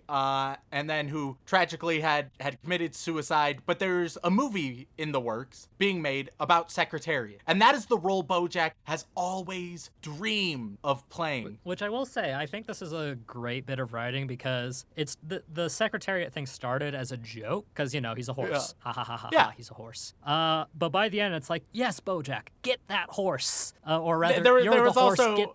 Speaker 3: and then who tragically had committed suicide. But there's a movie in the works being made about Secretariat, and that is the role Bojack has always dreamed of playing.
Speaker 2: Which I will say, I think this is a great bit of writing because it's the Secretariat thing started as a joke because, you know, he's a horse.
Speaker 3: Yeah.
Speaker 2: Ha ha ha ha.
Speaker 3: Yeah.
Speaker 2: He's a horse. But by the end, it's like, yes, Bojack, get that horse. Or rather,
Speaker 3: there
Speaker 2: you're
Speaker 3: was
Speaker 2: the horse.
Speaker 3: also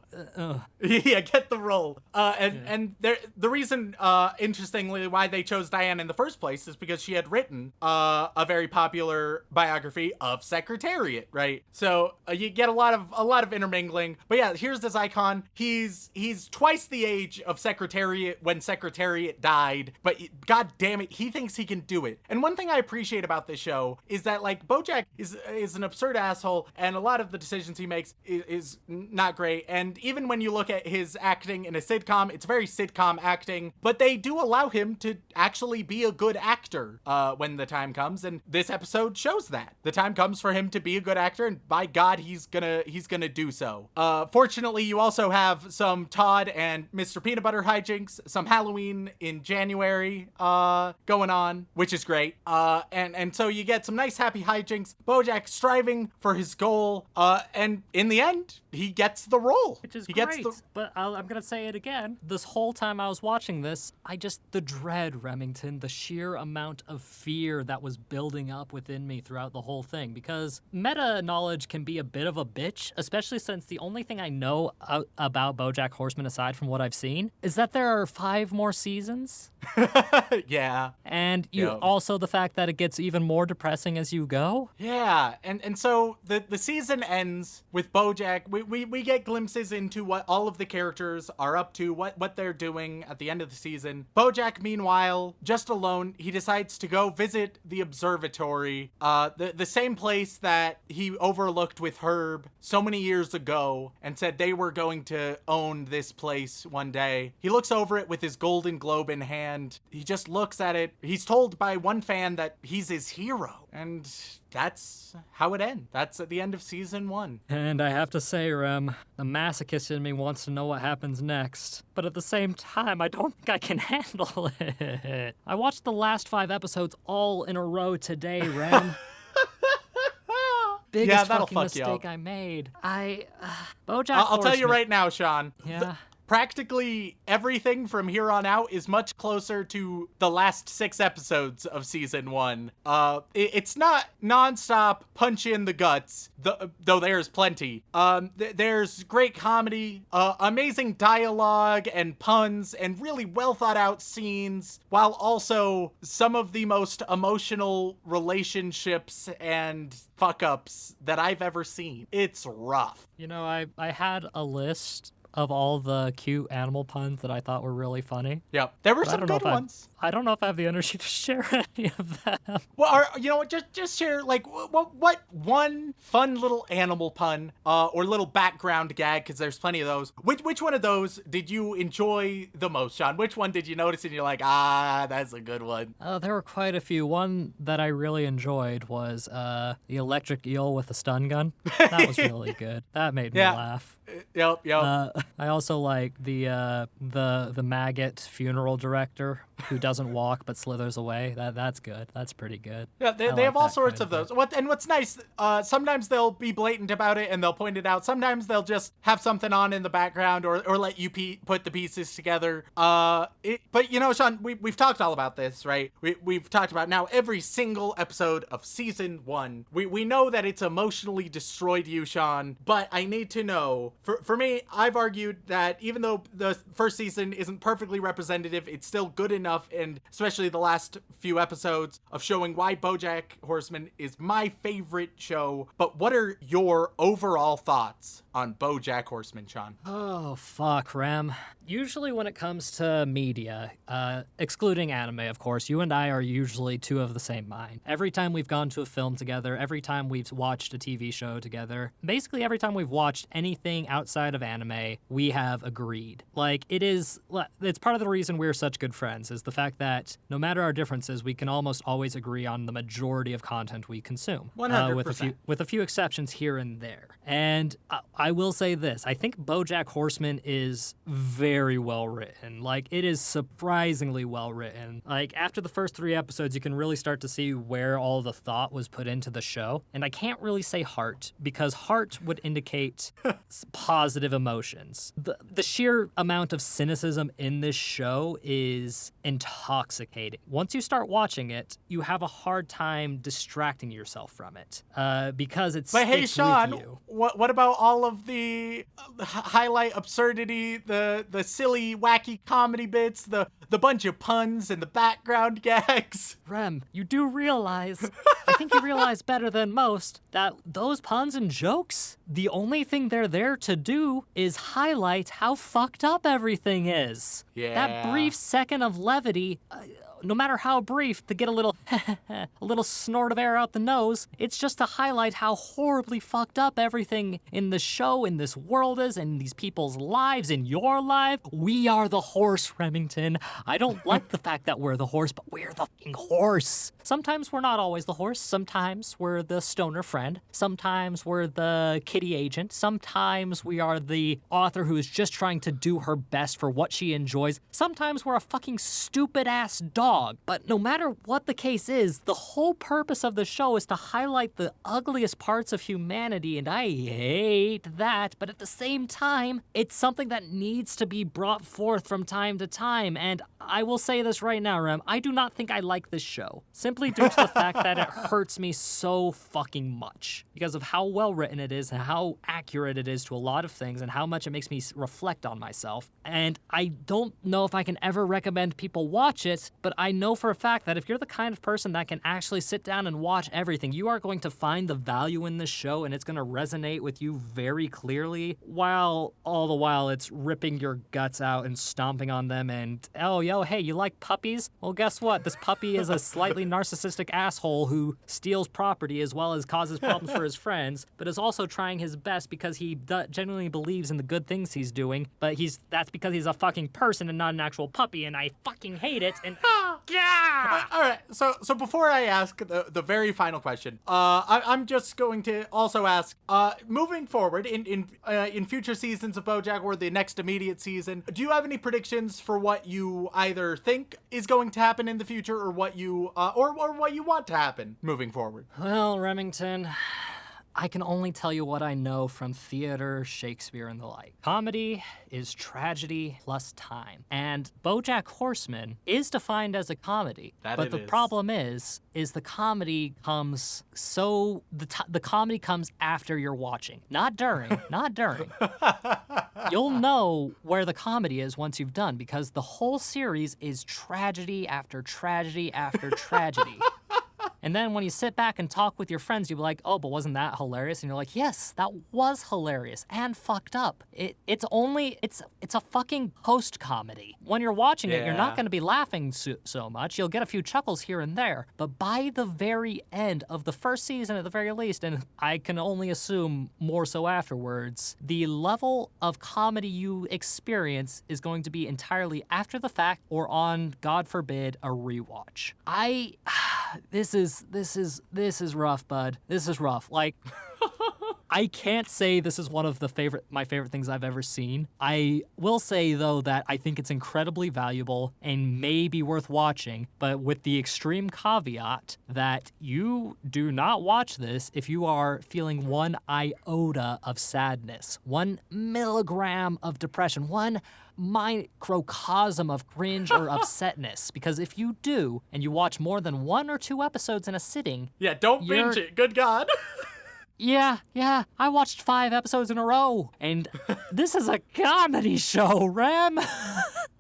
Speaker 3: yeah, get the role. And the reason, interestingly, why they chose Diane in the first place is because she had written a very popular biography of Secretariat, right? So you get a lot of intermingling. But yeah, here's this icon. He's twice the age of Secretariat when Secretariat died, but god damn it, he thinks he can do it. And one thing I appreciate about this show is that, like, Bojack is an absurd asshole, and a lot of the decisions he makes is not great. And even when you look at his acting in a sitcom, it's very sitcom acting, but they do allow him to actually be a good actor when the time comes, and this episode shows that. The time comes for him to be a good actor, and by God, he's gonna do so. Fortunately, you also have some Todd and Mr. Peanut Butter hijinks, some Halloween in January going on, which is great. And so you get some nice happy hijinks, Bojack striving for his goal, and in the end, he gets the role.
Speaker 2: Which is
Speaker 3: he
Speaker 2: great.
Speaker 3: Gets the...
Speaker 2: But I'm going to say it again. This whole time I was watching this, the dread, Remington, the sheer amount of fear that was building up within me throughout the whole thing. Because meta knowledge can be a bit of a bitch, especially since the only thing I know about Bojack Horseman, aside from what I've seen, is that there are 5 more seasons.
Speaker 3: Yeah.
Speaker 2: And also the fact that it gets even more depressing as you go.
Speaker 3: Yeah, and so the season ends with Bojack. We get glimpses into what all of the characters are up to, what they're doing at the end of the season. Bojack, meanwhile, just alone, he decides to go visit the observatory, the same place that he overlooked with Herb so many years ago and said they were going to own this place one day. He looks over it with his Golden Globe in hand. He just looks at it. He's told by one fan that he's his hero, and that's how it ends. That's at the end of season 1.
Speaker 2: And I have to say, Rem, the masochist in me wants to know what happens next. But at the same time, I don't think I can handle it. I watched the last 5 episodes all in a row today, Rem. Biggest fucking mistake I made. Bojack
Speaker 3: I'll tell you right now, Sean.
Speaker 2: Yeah.
Speaker 3: Practically everything from here on out is much closer to the last 6 episodes of season 1. It's not nonstop punch in the guts, though there's plenty. There's great comedy, amazing dialogue and puns, and really well thought out scenes, while also some of the most emotional relationships and fuck ups that I've ever seen. It's rough.
Speaker 2: You know, I had a list of all the cute animal puns that I thought were really funny.
Speaker 3: Yep. There were
Speaker 2: But I
Speaker 3: some
Speaker 2: don't know
Speaker 3: good
Speaker 2: if
Speaker 3: ones.
Speaker 2: I don't know if I have the energy to share any of them.
Speaker 3: Well, you know what? Just share like what one fun little animal pun or little background gag, because there's plenty of those. Which one of those did you enjoy the most, Sean? Which one did you notice and you're like, that's a good one?
Speaker 2: There were quite a few. One that I really enjoyed was the electric eel with the stun gun. That was really good. That made me
Speaker 3: Yeah.
Speaker 2: laugh.
Speaker 3: Yep.
Speaker 2: I also like the maggot funeral director who doesn't walk but slithers away. That's good. That's pretty good.
Speaker 3: Yeah, they
Speaker 2: I
Speaker 3: have
Speaker 2: like
Speaker 3: all
Speaker 2: that
Speaker 3: sorts
Speaker 2: kind
Speaker 3: of those. What's nice, sometimes they'll be blatant about it and they'll point it out. Sometimes they'll just have something on in the background or let you put the pieces together. But you know, Sean, we've talked all about this, right? We've talked about now every single episode of season 1. We know that it's emotionally destroyed you, Sean, but I need to know, for me, I've argued that even though the first season isn't perfectly representative, it's still good enough, and especially the last few episodes of showing why Bojack Horseman is my favorite show. But what are your overall thoughts on Bojack Horseman, Sean?
Speaker 2: Oh, fuck, Rem. Usually when it comes to media, excluding anime, of course, you and I are usually two of the same mind. Every time we've gone to a film together, every time we've watched a TV show together, basically every time we've watched anything outside of anime, we have agreed. Like, it's part of the reason we're such good friends, is the fact that no matter our differences, we can almost always agree on the majority of content we consume.
Speaker 3: 100%.
Speaker 2: With a few exceptions here and there. And I will say this, I think Bojack Horseman is very well written. Like, it is surprisingly well written. Like, after the first 3 episodes, you can really start to see where all the thought was put into the show. And I can't really say heart, because heart would indicate positive emotions. The sheer amount of cynicism in this show is intoxicating. Once you start watching it, you have a hard time distracting yourself from it, because it's
Speaker 3: But hey, Sean,
Speaker 2: with you.
Speaker 3: what about all of the highlight absurdity, the silly, wacky comedy bits, the bunch of puns and the background gags?
Speaker 2: Rem, you do realize, I think you realize better than most, that those puns and jokes, the only thing they're there to do is highlight how fucked up everything is.
Speaker 3: Yeah.
Speaker 2: That brief second of levity, no matter how brief, to get a little snort of air out the nose, it's just to highlight how horribly fucked up everything in the show, in this world is, in these people's lives, in your life. We are the horse, Remington. I don't like the fact that we're the horse, but we're the fucking horse. Sometimes we're not always the horse. Sometimes we're the stoner friend. Sometimes we're the kitty agent. Sometimes we are the author who is just trying to do her best for what she enjoys. Sometimes we're a fucking stupid-ass dog. But no matter what the case is, the whole purpose of the show is to highlight the ugliest parts of humanity, and I hate that. But at the same time, it's something that needs to be brought forth from time to time. And I will say this right now, Rem, I do not think I like this show, simply due to the fact that it hurts me so fucking much because of how well written it is and how accurate it is to a lot of things and how much it makes me reflect on myself. And I don't know if I can ever recommend people watch it, but I know for a fact that if you're the kind of person that can actually sit down and watch everything, you are going to find the value in this show and it's going to resonate with you very clearly, while all the while it's ripping your guts out and stomping on them and, oh, yo, hey, you like puppies? Well, guess what? This puppy is a slightly narcissistic asshole who steals property as well as causes problems for his friends, but is also trying his best because he genuinely believes in the good things he's doing, but that's because he's a fucking person and not an actual puppy, and I fucking hate it, and yeah!
Speaker 3: All right. So before I ask the very final question, I'm just going to also ask, moving forward in future seasons of BoJack or the next immediate season, do you have any predictions for what you either think is going to happen in the future or what you or what you want to happen moving forward?
Speaker 2: Well, Remington, I can only tell you what I know from theater, Shakespeare, and the like. Comedy is tragedy plus time. And BoJack Horseman is defined as a comedy. But the problem is the comedy comes the comedy comes after you're watching. Not during. Not during. You'll know where the comedy is once you've done, because the whole series is tragedy after tragedy after tragedy. And then when you sit back and talk with your friends, you'll be like, oh, but wasn't that hilarious? And you're like, yes, that was hilarious and fucked up. It's a fucking post-comedy. When you're watching it, you're not going to be laughing so much. You'll get a few chuckles here and there. But by the very end of the first season, at the very least, and I can only assume more so afterwards, the level of comedy you experience is going to be entirely after the fact or on, God forbid, a rewatch. This is rough, bud. This is rough. Like, I can't say this is one of my favorite things I've ever seen. I will say, though, that I think it's incredibly valuable and may be worth watching, but with the extreme caveat that you do not watch this if you are feeling 1 iota of sadness, 1 milligram of depression, 1 microcosm of cringe or upsetness. Because if you do, and you watch more than 1 or 2 episodes in a sitting...
Speaker 3: Yeah, don't binge it. Good God.
Speaker 2: Yeah, I watched 5 episodes in a row, and this is a comedy show, Rem.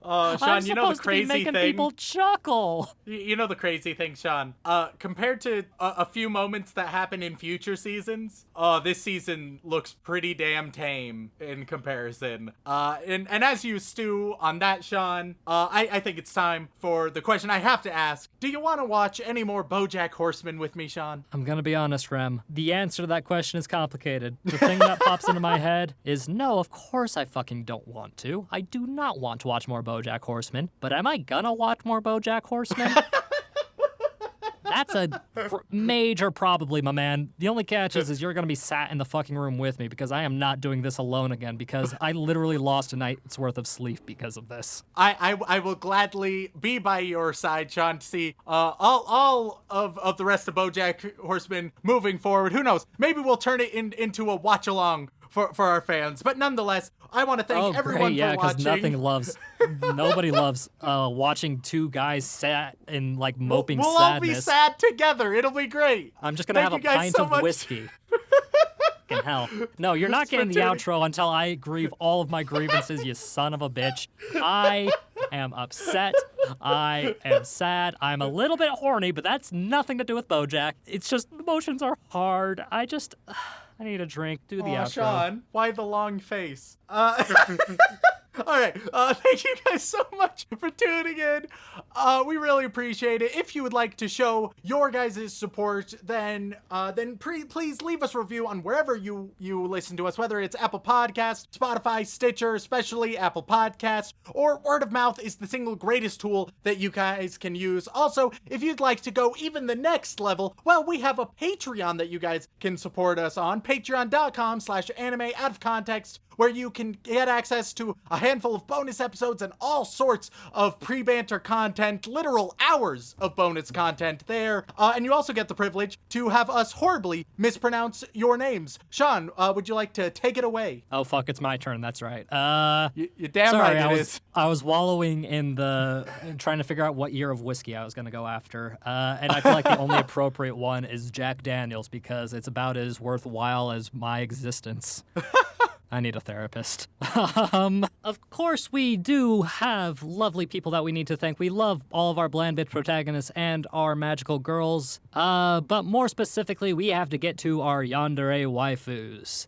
Speaker 3: Sean, you know the crazy
Speaker 2: thing. Making
Speaker 3: thing.
Speaker 2: People chuckle.
Speaker 3: You know the crazy thing, Sean. Compared to a few moments that happen in future seasons, this season looks pretty damn tame in comparison. And as you stew on that, Sean, I think it's time for the question I have to ask. Do you want to watch any more Bojack Horseman with me, Sean?
Speaker 2: I'm gonna be honest, Rem. The answer to that question is complicated. The thing that pops into my head is no, of course I fucking don't want to. I do not want to watch more Bojack Horseman. But am I gonna watch more Bojack Horseman? That's a major probably, my man. The only catch is you're going to be sat in the fucking room with me because I am not doing this alone again because I literally lost a night's worth of sleep because of this.
Speaker 3: I will gladly be by your side, Sean, to see all of the rest of Bojack Horseman moving forward. Who knows? Maybe we'll turn it into a watch-along for our fans. But nonetheless, I want to thank everyone for watching.
Speaker 2: Nobody loves watching 2 guys sat in like moping
Speaker 3: we'll
Speaker 2: sadness.
Speaker 3: All be sad together. It'll be great.
Speaker 2: I'm just gonna have a pint of whiskey. Fucking hell. No, you're not getting the outro until I grieve all of my grievances, you son of a bitch. I am upset. I am sad. I'm a little bit horny, but that's nothing to do with Bojack. It's just emotions are hard. I need a drink. Do the outro.
Speaker 3: Sean, why the long face? All right. Thank you guys so much for tuning in. We really appreciate it. If you would like to show your guys' support, then please leave us a review on wherever you listen to us, whether it's Apple Podcasts, Spotify, Stitcher, especially Apple Podcasts, or word of mouth is the single greatest tool that you guys can use. Also, if you'd like to go even the next level, well, we have a Patreon that you guys can support us on, patreon.com/anime-out-of-context, where you can get access to a handful of bonus episodes and all sorts of pre-banter content, literal hours of bonus content there. And you also get the privilege to have us horribly mispronounce your names. Sean, would you like to take it away?
Speaker 2: Oh, fuck, it's my turn. That's right.
Speaker 3: You're damn right it is.
Speaker 2: I was wallowing in trying to figure out what year of whiskey I was going to go after. And I feel like the only appropriate one is Jack Daniels because it's about as worthwhile as my existence. I need a therapist. Of course, we do have lovely people that we need to thank. We love all of our bland bitch protagonists and our magical girls. But more specifically, we have to get to our yandere waifus.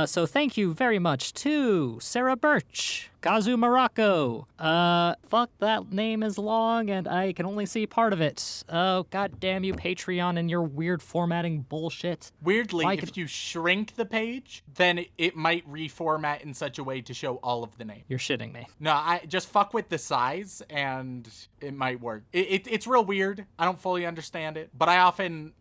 Speaker 2: So thank you very much to Sarah Birch, Kazu Morocco. Fuck, that name is long and I can only see part of it. Oh, god damn you, Patreon, and your weird formatting bullshit.
Speaker 3: Weirdly, if you shrink the page, then it might reformat in such a way to show all of the name.
Speaker 2: You're shitting me.
Speaker 3: No, I just fuck with the size and it might work. It's real weird. I don't fully understand it, but I often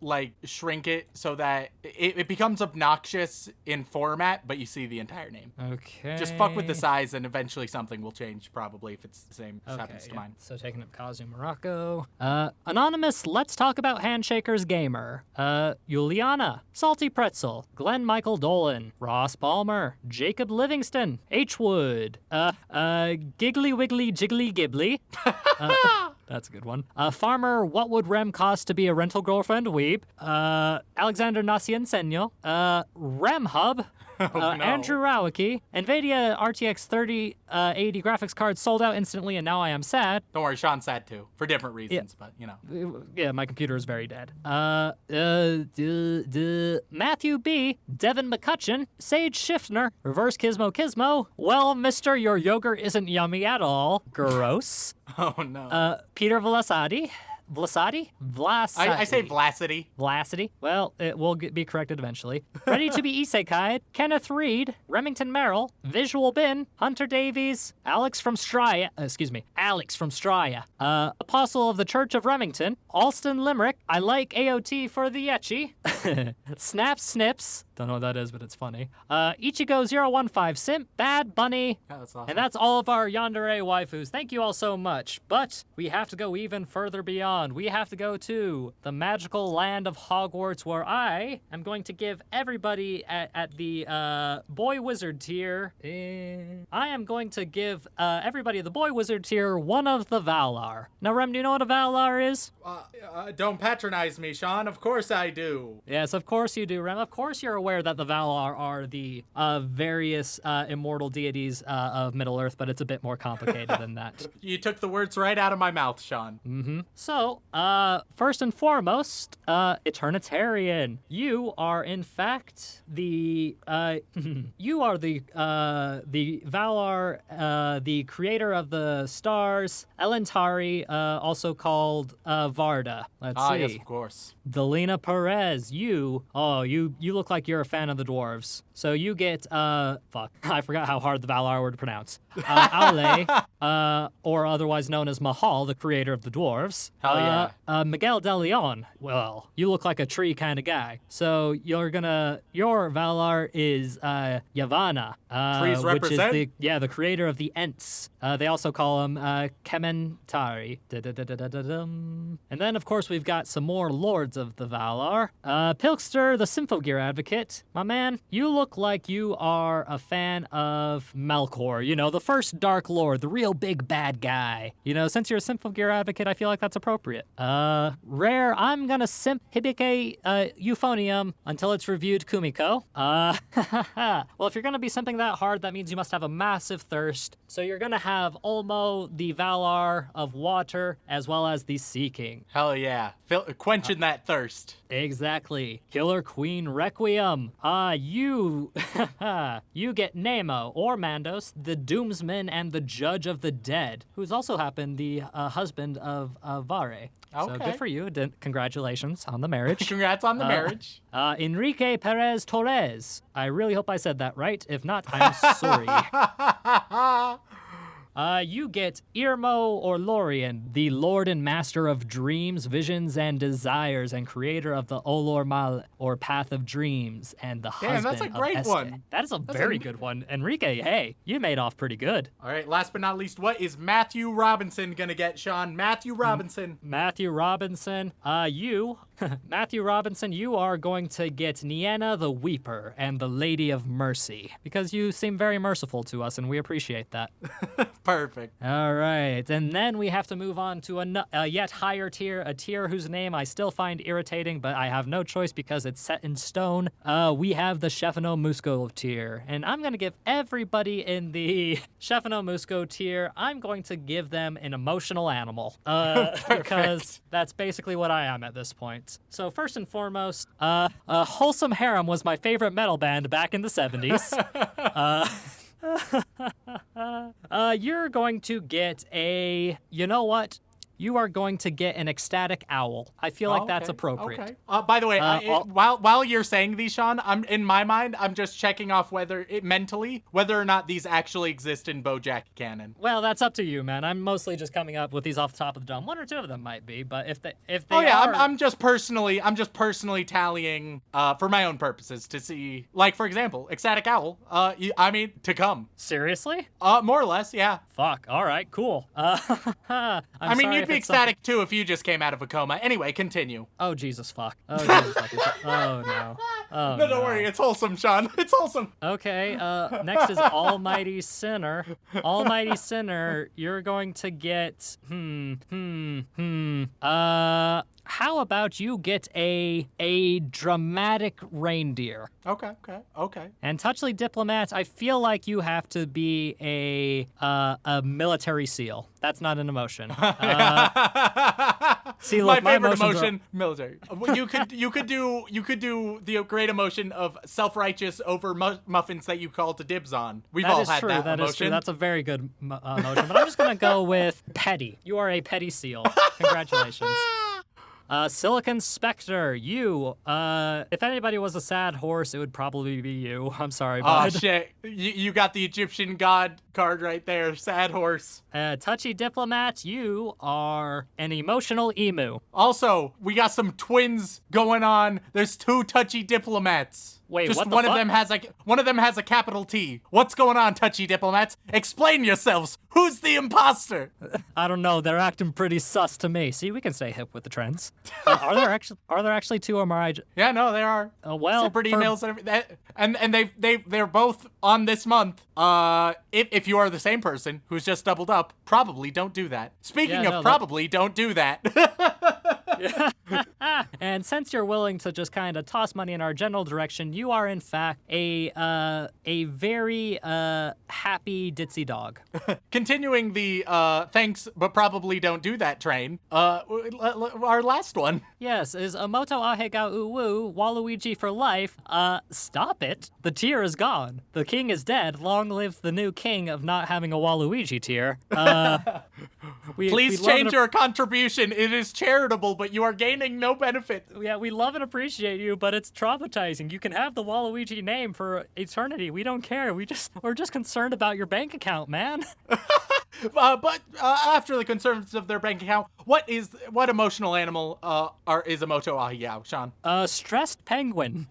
Speaker 3: shrink it so that it becomes obnoxious in format, but you see the entire name.
Speaker 2: Okay.
Speaker 3: Just fuck with the size and eventually something will change, probably, if it's the same as happens to mine.
Speaker 2: So taking up Kazu Morocco. Anonymous, let's talk about Handshakers Gamer. Juliana, Salty Pretzel, Glenn Michael Dolan, Ross Palmer, Jacob Livingston, H. Wood, Giggly Wiggly Jiggly Gibbly. That's a good one. Farmer, what would Rem cost to be a rental girlfriend weeb? Alexander Nacienseño. Rem Hub. Andrew Rowicki, NVIDIA RTX 3080 graphics card sold out instantly, and now I am sad.
Speaker 3: Don't worry, Sean's sad too, for different reasons, but
Speaker 2: Yeah, my computer is very dead. Matthew B, Devin McCutcheon, Sage Schiffner, Reverse Kismo. Well, mister, your yogurt isn't yummy at all. Gross.
Speaker 3: Oh no.
Speaker 2: Peter Vlasadi. Vlasadi?
Speaker 3: I say Vlacity.
Speaker 2: Vlacity. Well, it will be corrected eventually. Ready to be isekai'd. Kenneth Reed, Remington Merrill, Visual Bin, Hunter Davies, Alex from Straya, Apostle of the Church of Remington, Alston Limerick, I like AOT for the Yechi, Snap Snips, don't know what that is, but it's funny, Ichigo015 Simp, Bad Bunny,
Speaker 3: Yeah, that's awesome.
Speaker 2: and that's all of our Yandere waifus. Thank you all so much, but we have to go even further beyond. We have to go to the magical land of Hogwarts, where I am going to give everybody at the boy wizard tier, I am going to give everybody at the boy wizard tier one of the Valar. Now, Rem, do you know what a Valar is?
Speaker 3: Don't patronize me, Sean. Of course I do.
Speaker 2: Yes, of course you do, Rem. Of course you're aware that the Valar are the various immortal deities of Middle-earth, but it's a bit more complicated than that.
Speaker 3: You took the words right out of my mouth, Sean.
Speaker 2: So, first and foremost, Eternitarian. You are, in fact, the Valar, the creator of the stars, Elentari, also called Varda. Let's see.
Speaker 3: Yes, of course.
Speaker 2: Delina Perez, you look like you're a fan of the dwarves. So you get, I forgot how hard the Valar were to pronounce. Aule, or otherwise known as Mahal, the creator of the dwarves.
Speaker 3: Hell yeah.
Speaker 2: Miguel de Leon, well, you look like a tree kind of guy. So your Valar is Yavanna.
Speaker 3: Trees represent?
Speaker 2: Which is the creator of the Ents. They also call him Kementari. And then, of course, we've got some more lords of the Valar. Pilkster, the Symphogear advocate. My man, you look like you are a fan of Melkor, the first Dark Lord, the real big bad guy. Since you're a Symphogear advocate, I feel like that's appropriate. Rare, I'm gonna simp Hibike Euphonium until it's reviewed Kumiko. Well, if you're gonna be simping that hard, that means you must have a massive thirst. So you're gonna have Olmo, the Valar of Water, as well as the Sea King.
Speaker 3: Hell yeah. Quenching that thirst.
Speaker 2: Exactly. Killer Queen Requiem. You get Nemo, or Mandos, the Doomsman and the Judge of the Dead, who's also happened the husband of Vare. So
Speaker 3: Okay.
Speaker 2: good for you. Congratulations on the marriage.
Speaker 3: Congrats on the marriage.
Speaker 2: Enrique Perez Torres. I really hope I said that right. If not, I'm sorry. You get Irmo or Lorien, the Lord and Master of Dreams, Visions, and Desires, and creator of the Olor Mal, or Path of Dreams, and the
Speaker 3: Damn,
Speaker 2: husband
Speaker 3: that's a
Speaker 2: of
Speaker 3: great
Speaker 2: Este.
Speaker 3: one.
Speaker 2: That is a very good one. Enrique, hey, you made off pretty good.
Speaker 3: All right, last but not least, what is Matthew Robinson gonna get, Sean? Matthew Robinson.
Speaker 2: Matthew Robinson, Matthew Robinson, you are going to get Nienna the Weeper and the Lady of Mercy, because you seem very merciful to us, and we appreciate that.
Speaker 3: Perfect.
Speaker 2: All right, and then we have to move on to a yet higher tier, a tier whose name I still find irritating, but I have no choice because it's set in stone. We have the Chefino Musco tier, and I'm going to give everybody in the Chefino Musco tier, I'm going to give them an emotional animal, because that's basically what I am at this point. So first and foremost, Wholesome Harem was my favorite metal band back in the 70s. You're going to get you know what? You are going to get an ecstatic owl. I feel like that's appropriate.
Speaker 3: Okay. By the way, while you're saying these, Sean, in my mind, I'm just checking off whether or not these actually exist in Bojack canon.
Speaker 2: Well, that's up to you, man. I'm mostly just coming up with these off the top of the dome. One or two of them might be, but if they are...
Speaker 3: I'm just personally tallying for my own purposes to see, like, for example, ecstatic owl. To come.
Speaker 2: Seriously?
Speaker 3: More or less, yeah.
Speaker 2: Fuck. All right. Cool. I'm sorry,
Speaker 3: I'd be
Speaker 2: it's something-
Speaker 3: ecstatic too if you just came out of a coma. Anyway, continue.
Speaker 2: Oh, Jesus fuck. Oh, Jesus fuck. Oh, no. Oh,
Speaker 3: No, don't worry. It's wholesome, Sean. It's wholesome.
Speaker 2: Okay, next is Almighty Sinner. Almighty Sinner, you're going to get, how about you get a dramatic reindeer?
Speaker 3: Okay.
Speaker 2: And Touchly Diplomat, I feel like you have to be a military seal. That's not an emotion. See, look,
Speaker 3: My favorite
Speaker 2: emotions
Speaker 3: emotion, military. You could do the great emotion of self-righteous over muffins that you call to dibs on. We've all had that
Speaker 2: That
Speaker 3: emotion.
Speaker 2: is true. That's a very good emotion. But I'm just gonna go with petty. You are a petty seal. Congratulations. Silicon Spectre, you. If anybody was a sad horse, it would probably be you. I'm sorry,
Speaker 3: Oh
Speaker 2: bud.
Speaker 3: shit! You got the Egyptian god card right there. Sad horse.
Speaker 2: Touchy Diplomat, you are an emotional emu.
Speaker 3: Also, we got some twins going on. There's two touchy diplomats.
Speaker 2: Wait,
Speaker 3: Just
Speaker 2: what the
Speaker 3: one
Speaker 2: fuck?
Speaker 3: of them has a capital T. What's going on, touchy diplomats? Explain yourselves. Who's the imposter?
Speaker 2: I don't know. They're acting pretty sus to me. See, we can stay hip with the trends. Are there actually two, or am I?
Speaker 3: Yeah, no, there are.
Speaker 2: Well,
Speaker 3: separate
Speaker 2: for-
Speaker 3: emails and everything. And they're both on this month. If you are the same person who's just doubled up, probably don't do that. Speaking
Speaker 2: Yeah,
Speaker 3: of
Speaker 2: no,
Speaker 3: probably, don't do that.
Speaker 2: And since you're willing to just kind of toss money in our general direction, you are in fact a very happy ditzy dog.
Speaker 3: Continuing the thanks but probably don't do that train. Our last one.
Speaker 2: Yes, is Amoto Ahega Uwu, Waluigi for life. Stop it. The tier is gone. The king is dead. Long live the new king of not having a Waluigi tier.
Speaker 3: Please change your contribution. It is charitable, but you are gaining no benefit.
Speaker 2: Yeah, we love and appreciate you, but it's traumatizing. You can have the Waluigi name for eternity. We don't care. We're just concerned about your bank account, man.
Speaker 3: But after the concerns of their bank account, what emotional animal is Amoto Ahiyao, Sean?
Speaker 2: Stressed penguin.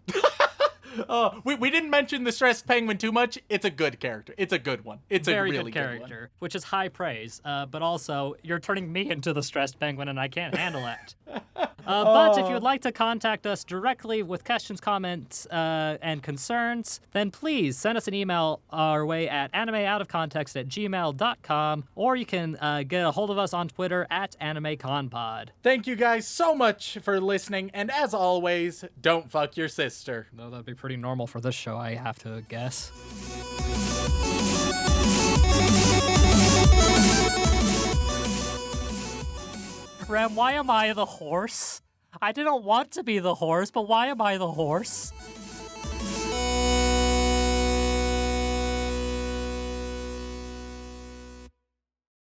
Speaker 3: We didn't mention the stressed penguin too much. It's a good character. It's a good one. It's
Speaker 2: Very
Speaker 3: a really
Speaker 2: good character, which is high praise. But also, you're turning me into the stressed penguin, and I can't handle it. But if you would like to contact us directly with questions, comments, and concerns, then please send us an email our way at animeoutofcontext@gmail.com, or you can get a hold of us on Twitter at AnimeConPod.
Speaker 3: Thank you guys so much for listening, and as always, don't fuck your sister.
Speaker 2: Though that'd be pretty normal for this show, I have to guess. Ram, why am I the horse? I didn't want to be the horse, but why am I the horse?